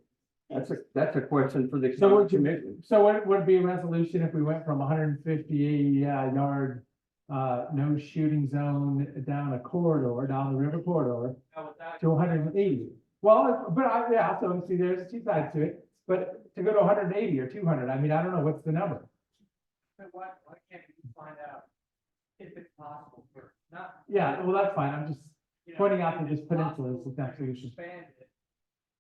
That's a question for the So county would you, commission. so what would be a resolution if we went from 150 yard no shooting zone down a corridor, down the river corridor to 180? Well, but yeah, so see, there's two sides to it, but to go to 180 or 200, I mean, I don't know, what's the number? Why can't we find out if it's possible for, not. Yeah, well, that's fine, I'm just you know, pointing out that if this it's peninsula is possible the next to solution. expand it,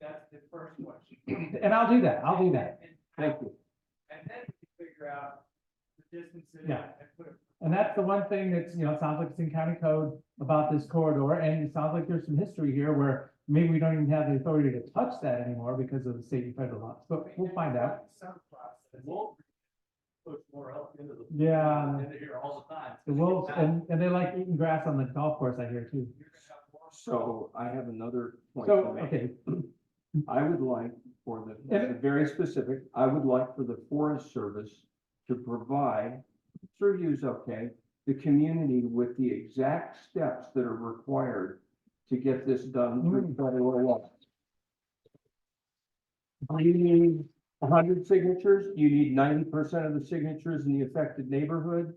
that's the first question. And I'll do that, I'll do that. Thank you. And then we can figure out the distances. Yeah. And put it. And that's the one thing that's, you know, it sounds like it's in county code about this corridor, and it sounds like there's some history here where maybe we don't even have the authority to touch that anymore because of the state and federal laws, but we'll find out. Some process, we'll push more elk into the. Yeah. Into here all the time. The wolves, and they like eating grass on the golf course, I hear too. So I have another point So, to make. okay, I would like for the If- very specific, I would like for the Forest Service to provide, through use, okay, the community with the exact steps that are required to get this done through federal law. Do you need 100 signatures? Do you need 90% of the signatures in the affected neighborhood?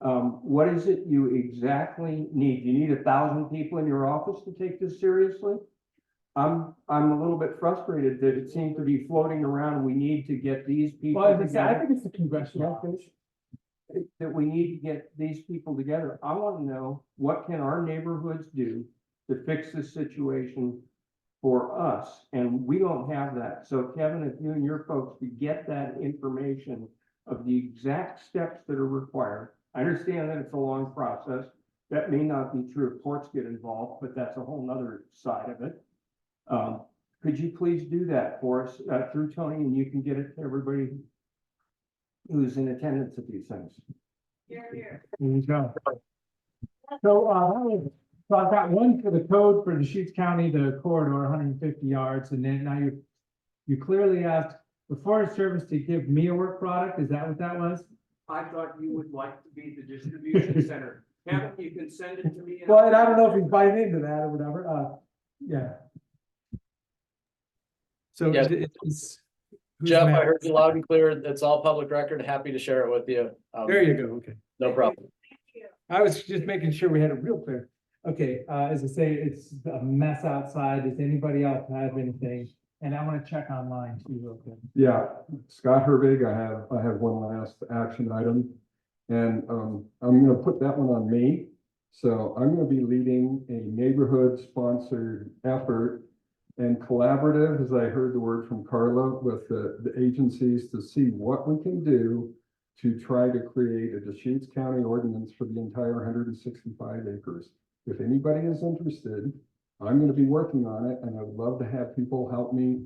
What is it you exactly need? You need 1,000 people in your office to take this seriously? I'm a little bit frustrated that it seems to be floating around. We need to get these people well, as I say, I together. think it's the congressional office. That we need to get these people together. I want to know, what can our neighborhoods do to fix this situation for us? And we don't have that. So Kevin, if you and your folks could get that information of the exact steps that are required. I understand that it's a long process. That may not be true if courts get involved, but that's a whole nother side of it. Could you please do that for us through Tony, and you can get it to everybody who's in attendance at these things. There you go. So, so I've got one for the code for Deschutes County, the corridor, 150 yards, and then now you clearly asked the Forest Service to give me a work product. Is that what that was? I thought you would like to be the distribution center. Kevin, you can send it to me. Well, and I don't know if he's buying into that or whatever. Yeah. So Yes. it's. who's Jeff, I next? heard you loud and clear. It's all public record. Happy to share it with you. There you go. Okay. No problem. I was just making sure we had it real clear. Okay, as I say, it's a mess outside. Does anybody else have anything? And I want to check online too, real quick. Yeah, Scott Herbig, I have one last action item. And I'm gonna put that one on me. So I'm gonna be leading a neighborhood sponsored effort and collaborative, as I heard the word from Carla, with the agencies to see what we can do to try to create a Deschutes County ordinance for the entire 165 acres. If anybody is interested, I'm going to be working on it, and I would love to have people help me.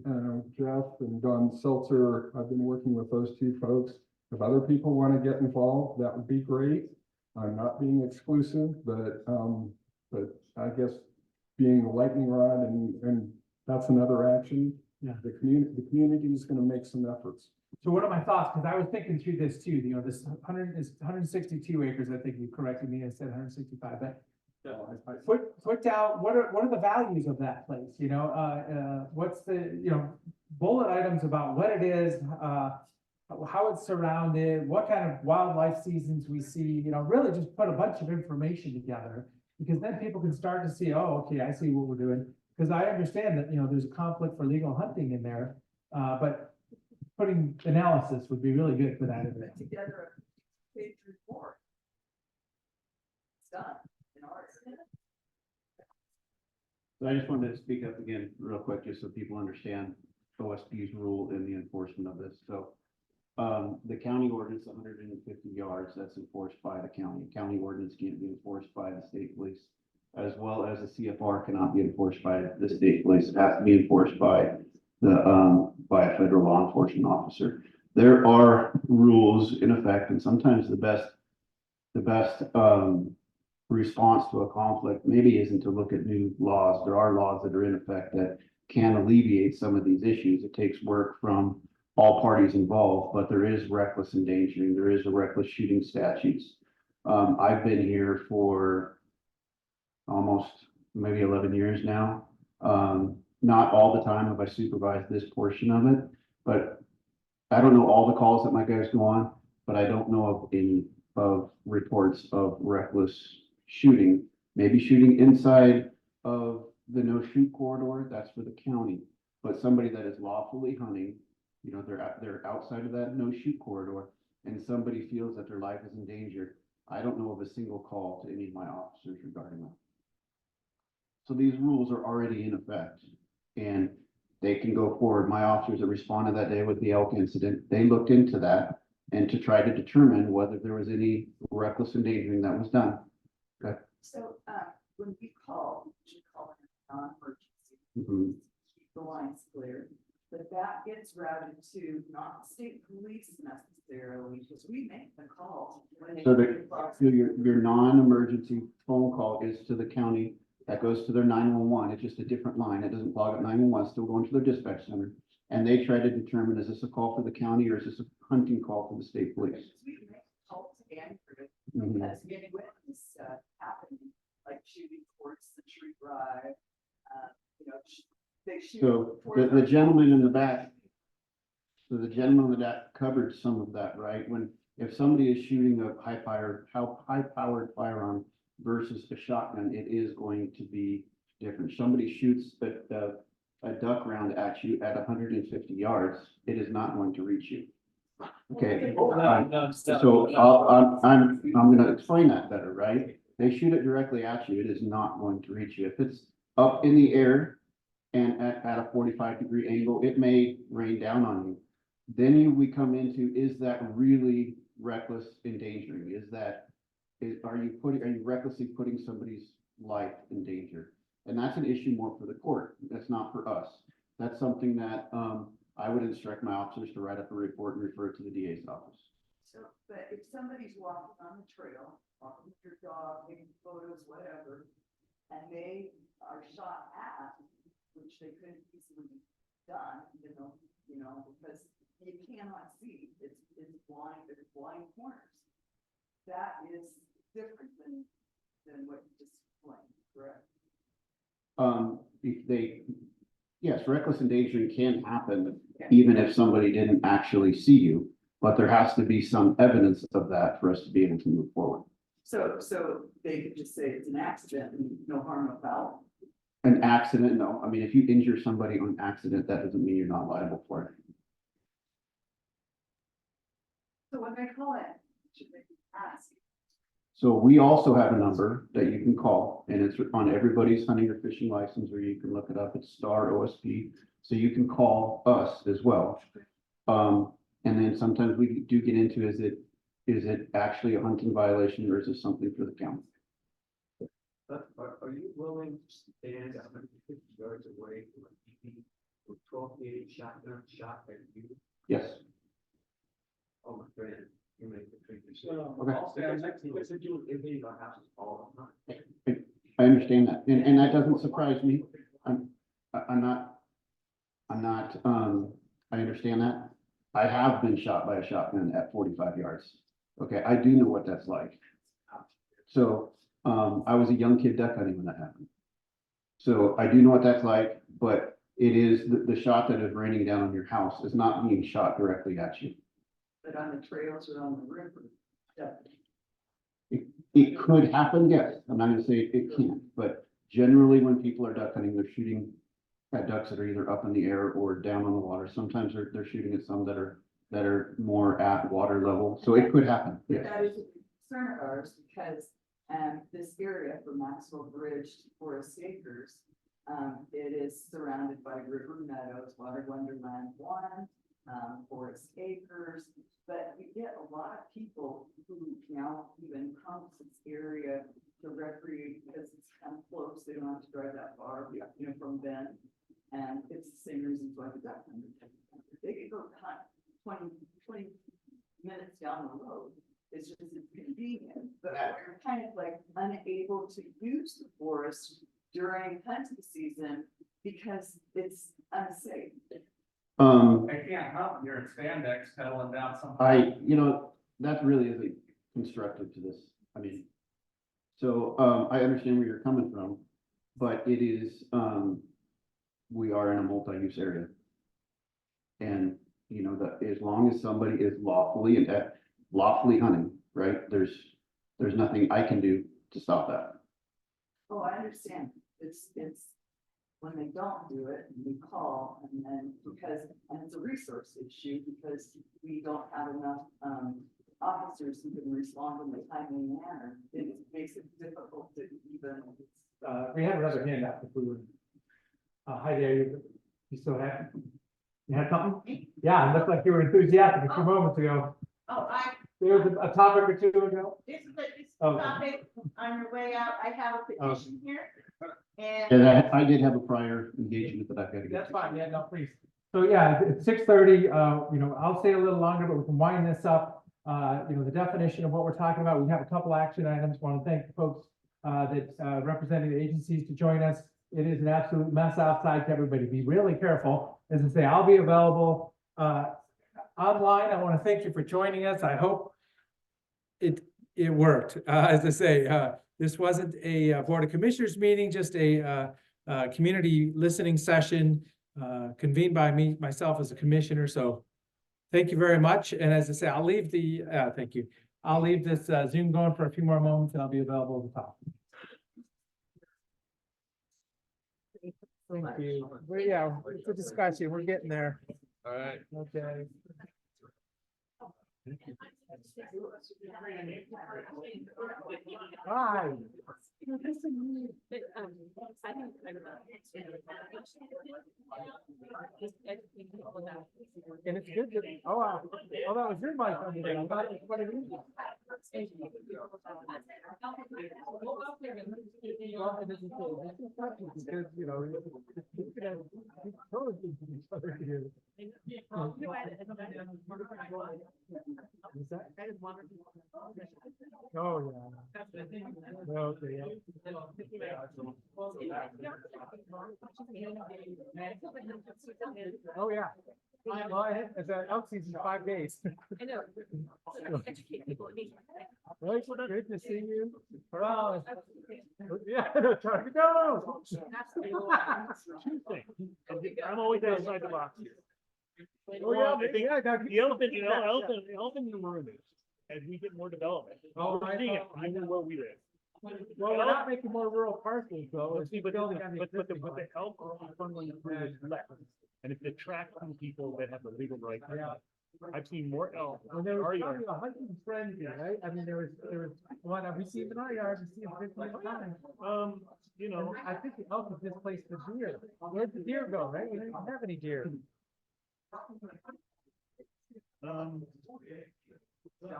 Jeff and Don Seltzer, I've been working with those two folks. If other people want to get involved, that would be great. I'm not being exclusive, but I guess being a lightning rod and that's another action. Yeah. The community is going to make some efforts. So what are my thoughts? Because I was thinking through this too, you know, this 100 is 162 acres. I think you corrected me. I said 165, but put down, what are the values of that place? You know, what's the, you know, bullet items about what it is, how it's surrounded, what kind of wildlife seasons we see, you know, really just put a bunch of information together. Because then people can start to see, oh, okay, I see what we're doing. Because I understand that, you know, there's a conflict for legal hunting in there, but putting analysis would be really good for that. Together a page report. It's done in ours. So I just wanted to speak up again real quick, just so people understand OSP's rule in the enforcement of this. So the county ordinance, 150 yards, that's enforced by the county. County ordinance can't be enforced by the state police, as well as the CFR cannot be enforced by the state police. It has to be enforced by by a federal law enforcement officer. There are rules in effect, and sometimes the best response to a conflict maybe isn't to look at new laws. There are laws that are in effect that can alleviate some of these issues. It takes work from all parties involved, but there is reckless endangering. There is a reckless shooting statutes. I've been here for almost maybe 11 years now. Not all the time have I supervised this portion of it, but I don't know all the calls that my guys go on, but I don't know of any of reports of reckless shooting, maybe shooting inside of the no shoot corridor. That's for the county, but somebody that is lawfully hunting, you know, they're outside of that no shoot corridor, and somebody feels that their life is in danger. I don't know of a single call to any of my officers regarding that. So these rules are already in effect, and they can go forward. My officers that responded that day with the elk incident, they looked into that and to try to determine whether there was any reckless endangering that was done. Okay. So, when we call, we call it a non-emergency. Mhm. Keep the lines clear, but that gets routed to not state police necessarily, because we make the call. When they So cross- your non-emergency phone call is to the county. That goes to their 911. It's just a different line. It doesn't log up 911, still going to their dispatch center. And they try to determine, is this a call for the county or is this a hunting call for the state police? We make calls to Andrew, Mhm. as many witnesses happening, like shooting towards Century Drive, you know, they shoot. So towards the our- gentleman in the back, so the gentleman in the back covered some of that, right? If somebody is shooting a high-powered firearm versus a shotgun, it is going to be different. Somebody shoots a duck round at you at 150 yards, it is not going to reach you. Okay, so I'm gonna explain that better, right? They shoot it directly at you, it is not going to reach you. If it's up in the air and at a 45-degree angle, it may rain down on you. Then we come into, is that really reckless endangering? Are you recklessly putting somebody's life in danger? And that's an issue more for the court. That's not for us. That's something that I would instruct my officers to write up a report and refer it to the DA's office. So, but if somebody's walking on the trail, walking with your dog, taking photos, whatever, and they are shot at, which they could easily be done, because you cannot see, it's blind, there's blind corners. That is different than what you just explained, correct? Yes, reckless endangering can happen even if somebody didn't actually see you, but there has to be some evidence of that for us to be able to move forward. So they could just say it's an accident and no harm, no foul. An accident, no. I mean, if you injure somebody on accident, that doesn't mean you're not liable for it. So when they call it, should they ask? So we also have a number that you can call, and it's on everybody's hunting or fishing license, or you can look it up. It's Star OSP. So you can call us as well. And then sometimes we do get into, is it actually a hunting violation, or is it something for the county? But are you willing to stand 150 yards away from a DP with 12-gauge shotgun shot at you? Yes. Oh, my friend, you make the trick. Okay. Houses all the time. I understand that, and that doesn't surprise me. I'm not, I understand that. I have been shot by a shotgun at 45 yards. Okay, I do know what that's like. So, I was a young kid duck hunting when that happened. So I do know what that's like, but it is, the shot that is raining down on your house is not being shot directly at you. But on the trails or on the river, definitely. It could happen, yes. I'm not gonna say it can't, but generally when people are duck hunting, they're shooting at ducks that are either up in the air or down on the water. Sometimes they're shooting at some that are more at water level. So it could happen, yes. That is a concern of ours because, this area from Maxwell Bridge to Forest Acres, it is surrounded by river meadows, Water Wonderland 1, Forest Acres, but we get a lot of people who now even come to this area to recreate because it's kind of close. They don't have to drive that far, from Bend. And it's the same reasons why the duck hunter. They could go hunt 20 minutes down the road. It's just it's convenient, but we're kind of like unable to use the forest during hunting season because it's unsafe. I can't hunt when you're in spandex pedaling down some. That really isn't constructive to this. I mean, so, I understand where you're coming from, but it is, we are in a multi-use area. And, that as long as somebody is lawfully hunting, right, there's nothing I can do to stop that. Oh, I understand. It's when they don't do it, we call and then and it's a resource issue because we don't have enough, officers who can respond in a timely manner. It makes it difficult to even. We have another hand up if we would. Hi there, you still have? You had something? Yeah, it looked like you were enthusiastic a few moments ago. Oh, There was a topic or two ago. this is a Oh. topic on your way out. I have a petition here. And And I did have a prior engagement that I've got to get That's to. fine, yeah, no, please. So yeah, it's 6:30, I'll stay a little longer, but we can wind this up. The definition of what we're talking about, we have a couple action items. Want to thank the folks that representing the agencies to join us. It is an absolute mess outside to everybody. Be really careful. As I say, I'll be available online. I want to thank you for joining us. I hope it worked. As I say, this wasn't a Board of Commissioners meeting, just a community listening session convened by myself as a commissioner. So thank you very much. And as I say, I'll leave thank you. I'll leave this Zoom going for a few more moments and I'll be available at the top. Thank you. Well, yeah, it's a discussion. We're getting there. All right. Okay. Bye. And it's good that, that was your mic on there. I thought it was what it is. Well, and this is good. This is touching because, you could have totally each other here. Is that? Oh, yeah. Okay. Oh, yeah. Well, it's elk season 5 days. I know. Educate people. Right, good to see you. Hurrah. Yeah, time to go. I'm always outside the box here. Oh, yeah, I think yeah, the elephant in the room is, as we get more development. Oh, we're seeing it, even where we live. Well, we're not making more rural parcels though. Let's see, but the existing elk are only funneling through left, and it's attracting people that have the legal right. Yeah. I've seen more elk. When there in our was yard. probably a hunting frenzy, right? I mean, there was one, we see in our yard, we see him 15 times. You know, I think the elk has displaced the deer. Where'd the deer go, right? We don't even have any deer.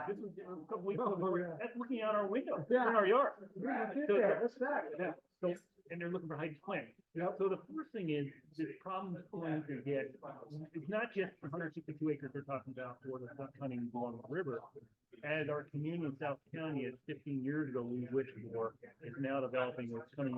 This was a couple weeks ago, that's looking out our window, Yeah. in our yard. Yeah, that's it So- there. What's that? Yeah, so, and they're looking for hiding plant. So the first thing is, the problem is going to get, it's not just the 162 acres they're talking about for the duck hunting along the river. As our community in South County, as 15 years ago, we wished for, is now developing, it's coming,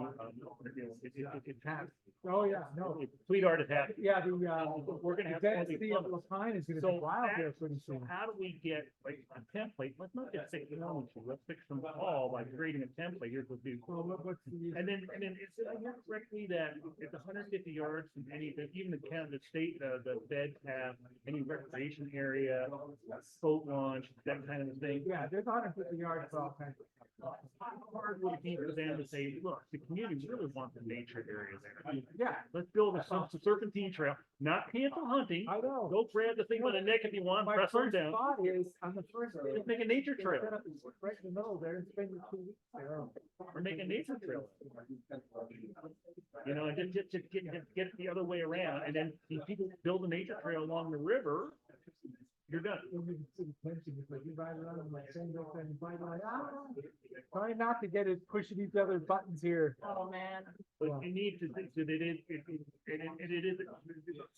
it's happening. Oh, yeah, no. Sweetheart is happening. Yeah, We're gonna have. the density of Lapine is gonna be wild there pretty So soon. how do we get like a template? Let's not just fix the only issue. Let's fix them all by creating a template. Here's what we do. What's the? And then it's, I heard correctly that it's 150 yards from anything, even the county, the state, the feds have any recreation area, boat launch, that kind of a thing. Yeah, there's 150 yards for all kinds of stuff. How hard would it be for them to say, look, the community really wants a nature area there. Yeah. Let's build some serpentine trail, not cancel hunting. I know. Go grab the thing by the neck if you want, My press them first down. thought is, on the first day. Just make a nature they trail. set up right in the middle there and spend your 2 weeks there. Or make a nature trail. You know, and just get it the other way around, and then these people build a nature trail along the river, you're done. When you see the tension, it's like you ride around and like send up and find like, try not to get it pushing each other's buttons here. Oh, man. But you need to think that it is, the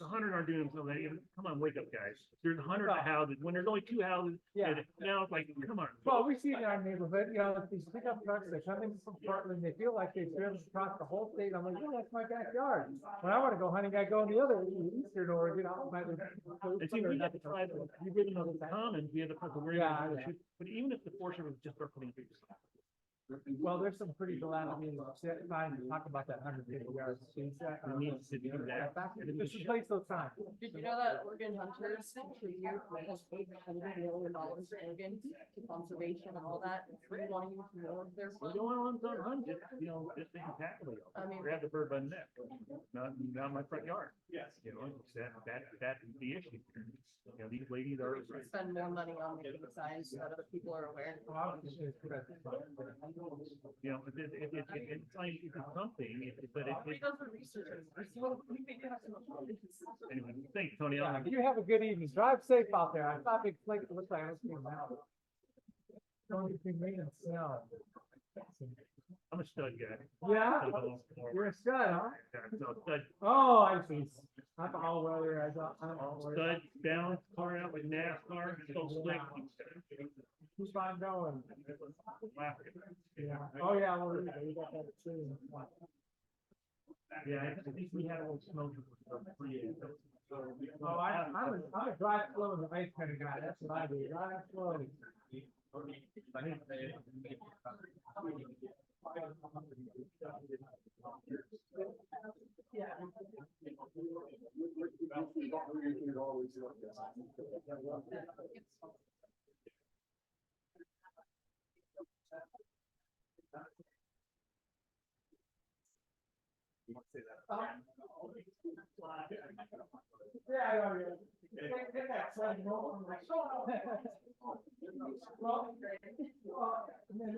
100 aren't doing themselves, come on, wake up, guys. There's 100 houses, when there's only 2 houses, Yeah. and now it's like, come on. Well, we see it in our neighborhood, you know, these pickup trucks, they come in from Portland, they feel like they've driven across the whole state. I'm like, oh, that's my backyard. When I wanna go hunting, I go in the other eastern Oregon. And see, we have to try to, we live in the commons, we have to put the where, Yeah. but even if the Forest Service just start putting trees. Well, there's some pretty dilapidated signs to talk about that 150 yards. We need to do that. Just replace those signs. Did you know that Oregon Hunters per year has $800 million for Oregon to conservation and all that? We want to use more of their We funds. don't want to hunt, just, you know, just think tackle it. I mean- Grab the bird by the neck, not my front yard. Yes. You know, that's the issue. You know, these ladies are. Spend more money on making signs so that other people are aware. You know, it's like, it's something, but We go for research. We figure out some options. anyway, thanks, Tony. Yeah, you have a good evening. Drive safe out there. I thought big flake looked like I was being out. Going between rain and snow. I'm a stud guy. Yeah? So, You're a stud, huh? so stud, Oh, I see. I'm all weather. I'm all weather. stud, balance car out with NASCAR, so slick. Keep on going. Wow. Yeah. Oh, yeah, well, you got that too. Yeah, I think we had a little smoke. Oh, I'm a drive slow and ice kind of guy. That's what I do. Drive slow. Yeah. Yeah, I know, yeah. Get that sled over my shoulder. Well, and then-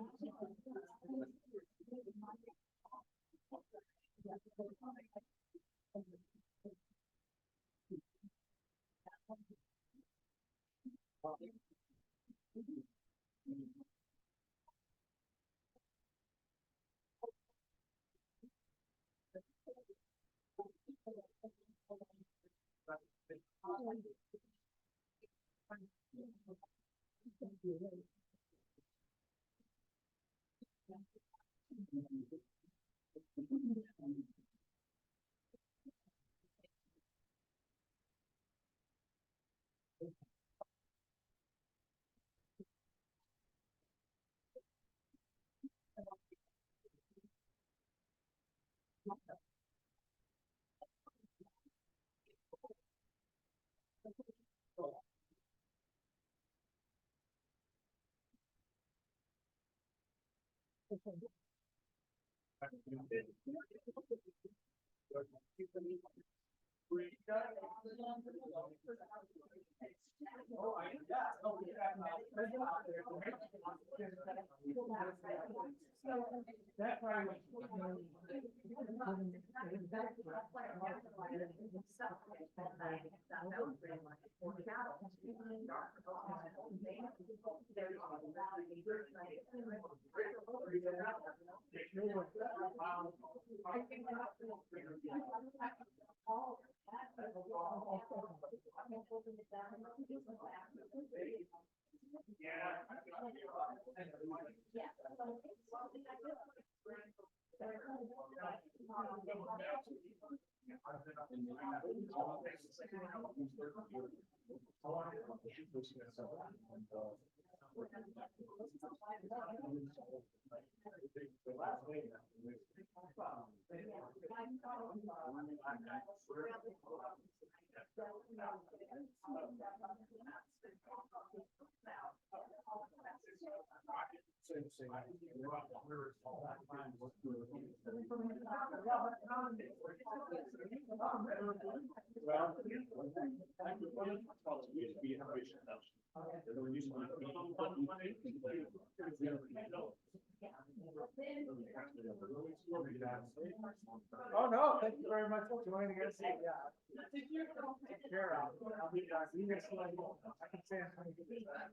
Oh, no, thank you very much for joining us. Yeah. Take care. I'll be back. You guys can, I can say I'm trying to get this back.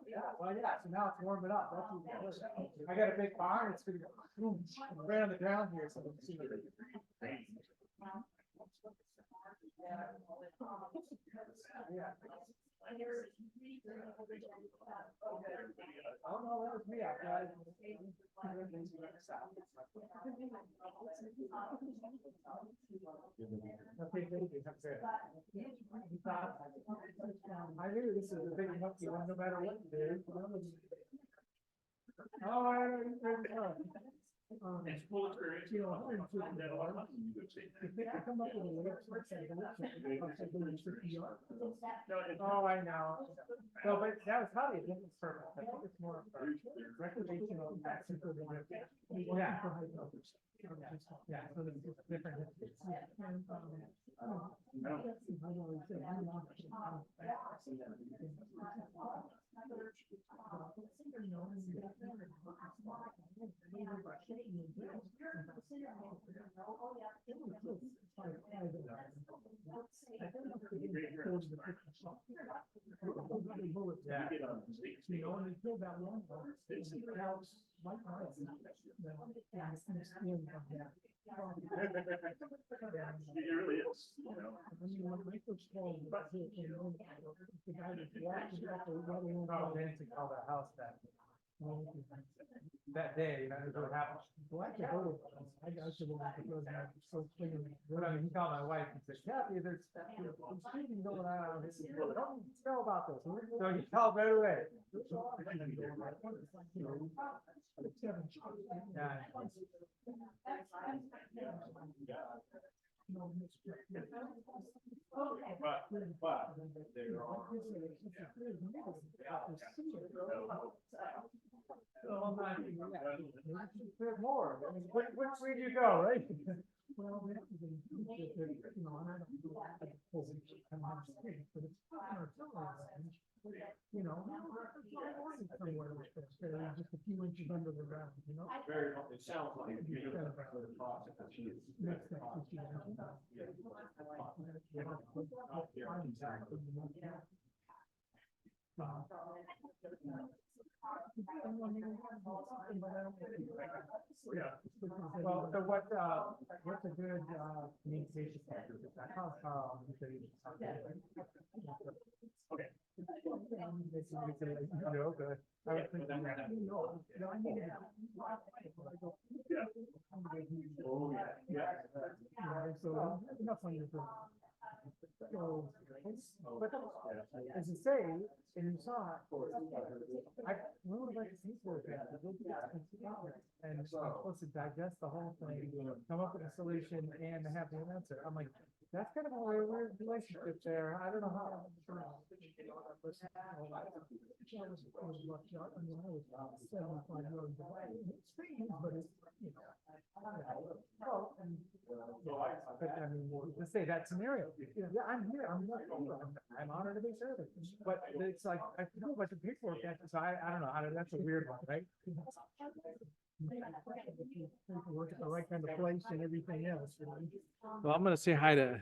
Yeah, well, yeah, so now it's warming up. That's even worse. I got a big barn, it's gonna go boom, right on the ground here, so let's see. Yeah. Oh, no, that was me. I got it. Okay, thank you. That's it. I knew this is a big monkey one, no matter what you do. Oh, I don't it's full experience. You know, if they could come up with a way to oh, I know. So, but that was probably a different purpose. I think it's more of a recreational. Yeah. Yeah, so there's different. Yeah. You know, when they killed that one, it really is. You know. Oh, Nancy called our house that day, you know, what happened. Well, I he called my wife and said, Kathy, there's shooting going on. Don't know about this. So he called right away. There's more. I mean, which way do you go, right? Well, you know, and I don't know, you know, somewhere just a few inches under the ground, you know. Very, it sounds like you know, the process that she is. Well, so what's a good, communication factor? Okay. But as you say, and you saw, I really like to see for it. And I'm supposed to digest the whole thing, come up with a solution and have the answer. I'm like, that's kind of a weird relationship there. I don't know how. But I mean, let's say that scenario, yeah, I'm here, I'm honored to be served. But it's like, I feel about the paperwork, so I don't know, that's a weird one, right? Paperwork at the right kind of place and everything else. Well, I'm gonna say hi to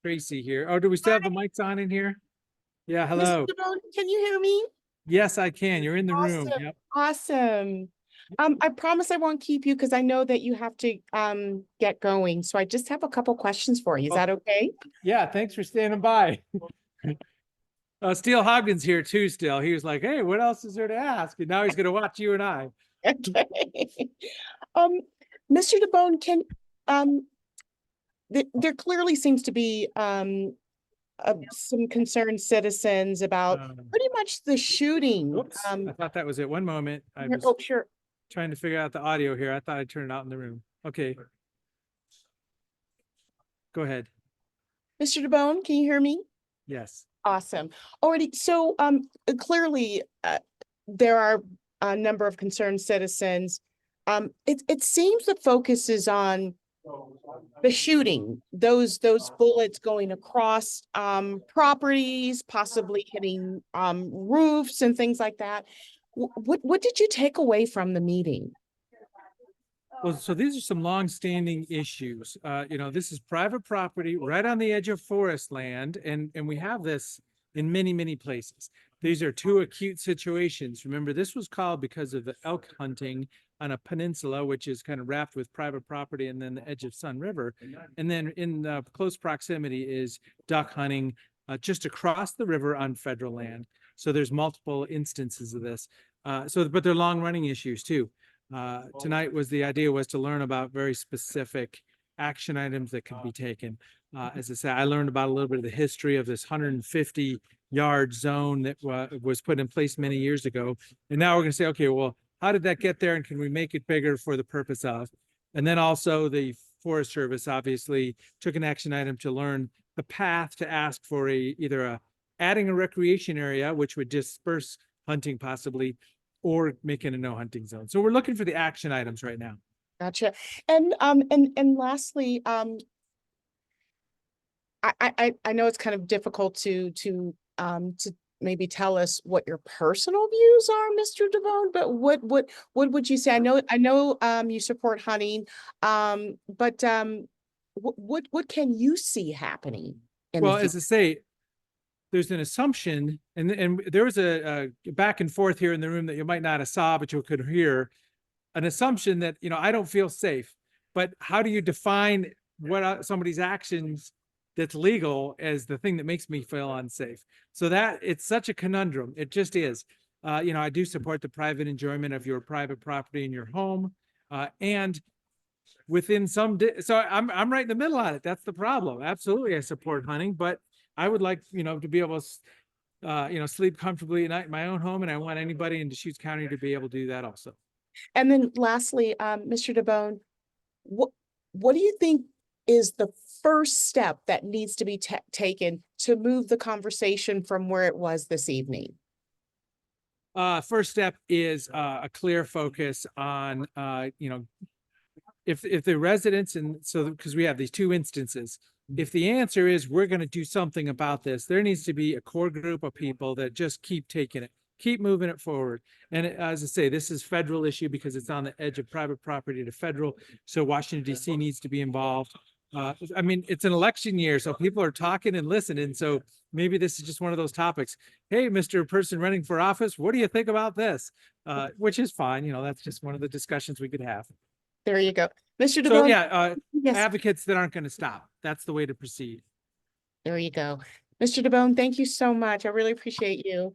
Tracy here. Oh, do we still have the mics on in here? Yeah, hello. Mr. DeBone, can you hear me? Yes, I can. You're in the room. Awesome. Yep. Awesome. I promise I won't keep you because I know that you have to get going. So I just have a couple questions for you. Is that okay? Yeah, thanks for standing by. Steele Hogden's here too still. He was like, hey, what else is there to ask? And now he's gonna watch you and I. Okay. Mr. DeBone, can there clearly seems to be some concerned citizens about pretty much the shooting. Oops, I thought that was it. One moment. I was Oh, sure. trying to figure out the audio here. I thought I'd turn it out in the room. Okay. Go ahead. Mr. DeBone, can you hear me? Yes. Awesome. Already. So clearly there are a number of concerned citizens. It seems the focus is on the shooting, those bullets going across properties, possibly hitting roofs and things like that. What did you take away from the meeting? Well, so these are some long-standing issues. This is private property right on the edge of forest land, and we have this in many, many places. These are two acute situations. Remember, this was called because of the elk hunting on a peninsula, which is kind of wrapped with private property, and then the edge of Sun River. And then in close proximity is duck hunting just across the river on federal land. So there's multiple instances of this. But they're long-running issues too. Tonight the idea was to learn about very specific action items that could be taken. As I said, I learned about a little bit of the history of this 150-yard zone that was put in place many years ago. And now we're going to say, okay, well, how did that get there, and can we make it bigger for the purpose of? And then also the Forest Service obviously took an action item to learn the path to ask for either adding a recreation area, which would disperse hunting possibly, or making a no hunting zone. So we're looking for the action items right now. Gotcha. And lastly, I know it's kind of difficult to maybe tell us what your personal views are, Mr. DeBone, but what would you say? I know you support hunting, but what can you see happening? Well, as I say, there's an assumption, and there was a back and forth here in the room that you might not have saw, but you could hear an assumption that, I don't feel safe. But how do you define what somebody's actions that's legal as the thing that makes me feel unsafe? So that it's such a conundrum. It just is. I do support the private enjoyment of your private property in your home, and within so I'm right in the middle on it. That's the problem. Absolutely, I support hunting, but I would like, to be able to, sleep comfortably at night in my own home, and I want anybody in Deschutes County to be able to do that also. And then lastly, Mr. DeBone, what do you think is the first step that needs to be taken to move the conversation from where it was this evening? First step is a clear focus on, if the residents, and so because we have these two instances, if the answer is we're going to do something about this, there needs to be a core group of people that just keep taking it, keep moving it forward. And as I say, this is federal issue because it's on the edge of private property to federal. So Washington, D.C. needs to be involved. I mean, it's an election year, so people are talking and listening. So maybe this is just one of those topics. Hey, Mr. Person running for office, what do you think about this? Which is fine. You know, that's just one of the discussions we could have. There you go. Mr. So DeBonne? yeah, Yes. advocates that aren't going to stop. That's the way to proceed. There you go. Mr. DeBonne, thank you so much. I really appreciate you.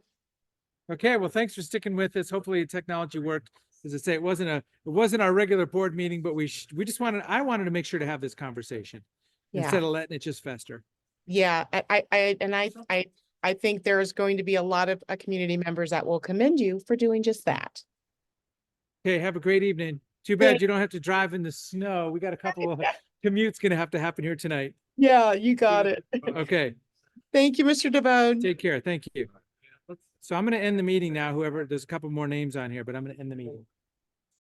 Okay, well, thanks for sticking with us. Hopefully the technology worked. As I say, it wasn't our regular board meeting, but I wanted to make sure to have this conversation instead Yeah. of letting it just fester. Yeah, I think there's going to be a lot of community members that will commend you for doing just that. Okay, have a great evening. Too bad you don't have to drive in the snow. We got a couple of commutes gonna have to happen here tonight. Yeah, you got it. Okay, Thank you, Mr. DeBonne. take care. Thank you. So I'm gonna end the meeting now. There's a couple more names on here, but I'm gonna end the meeting.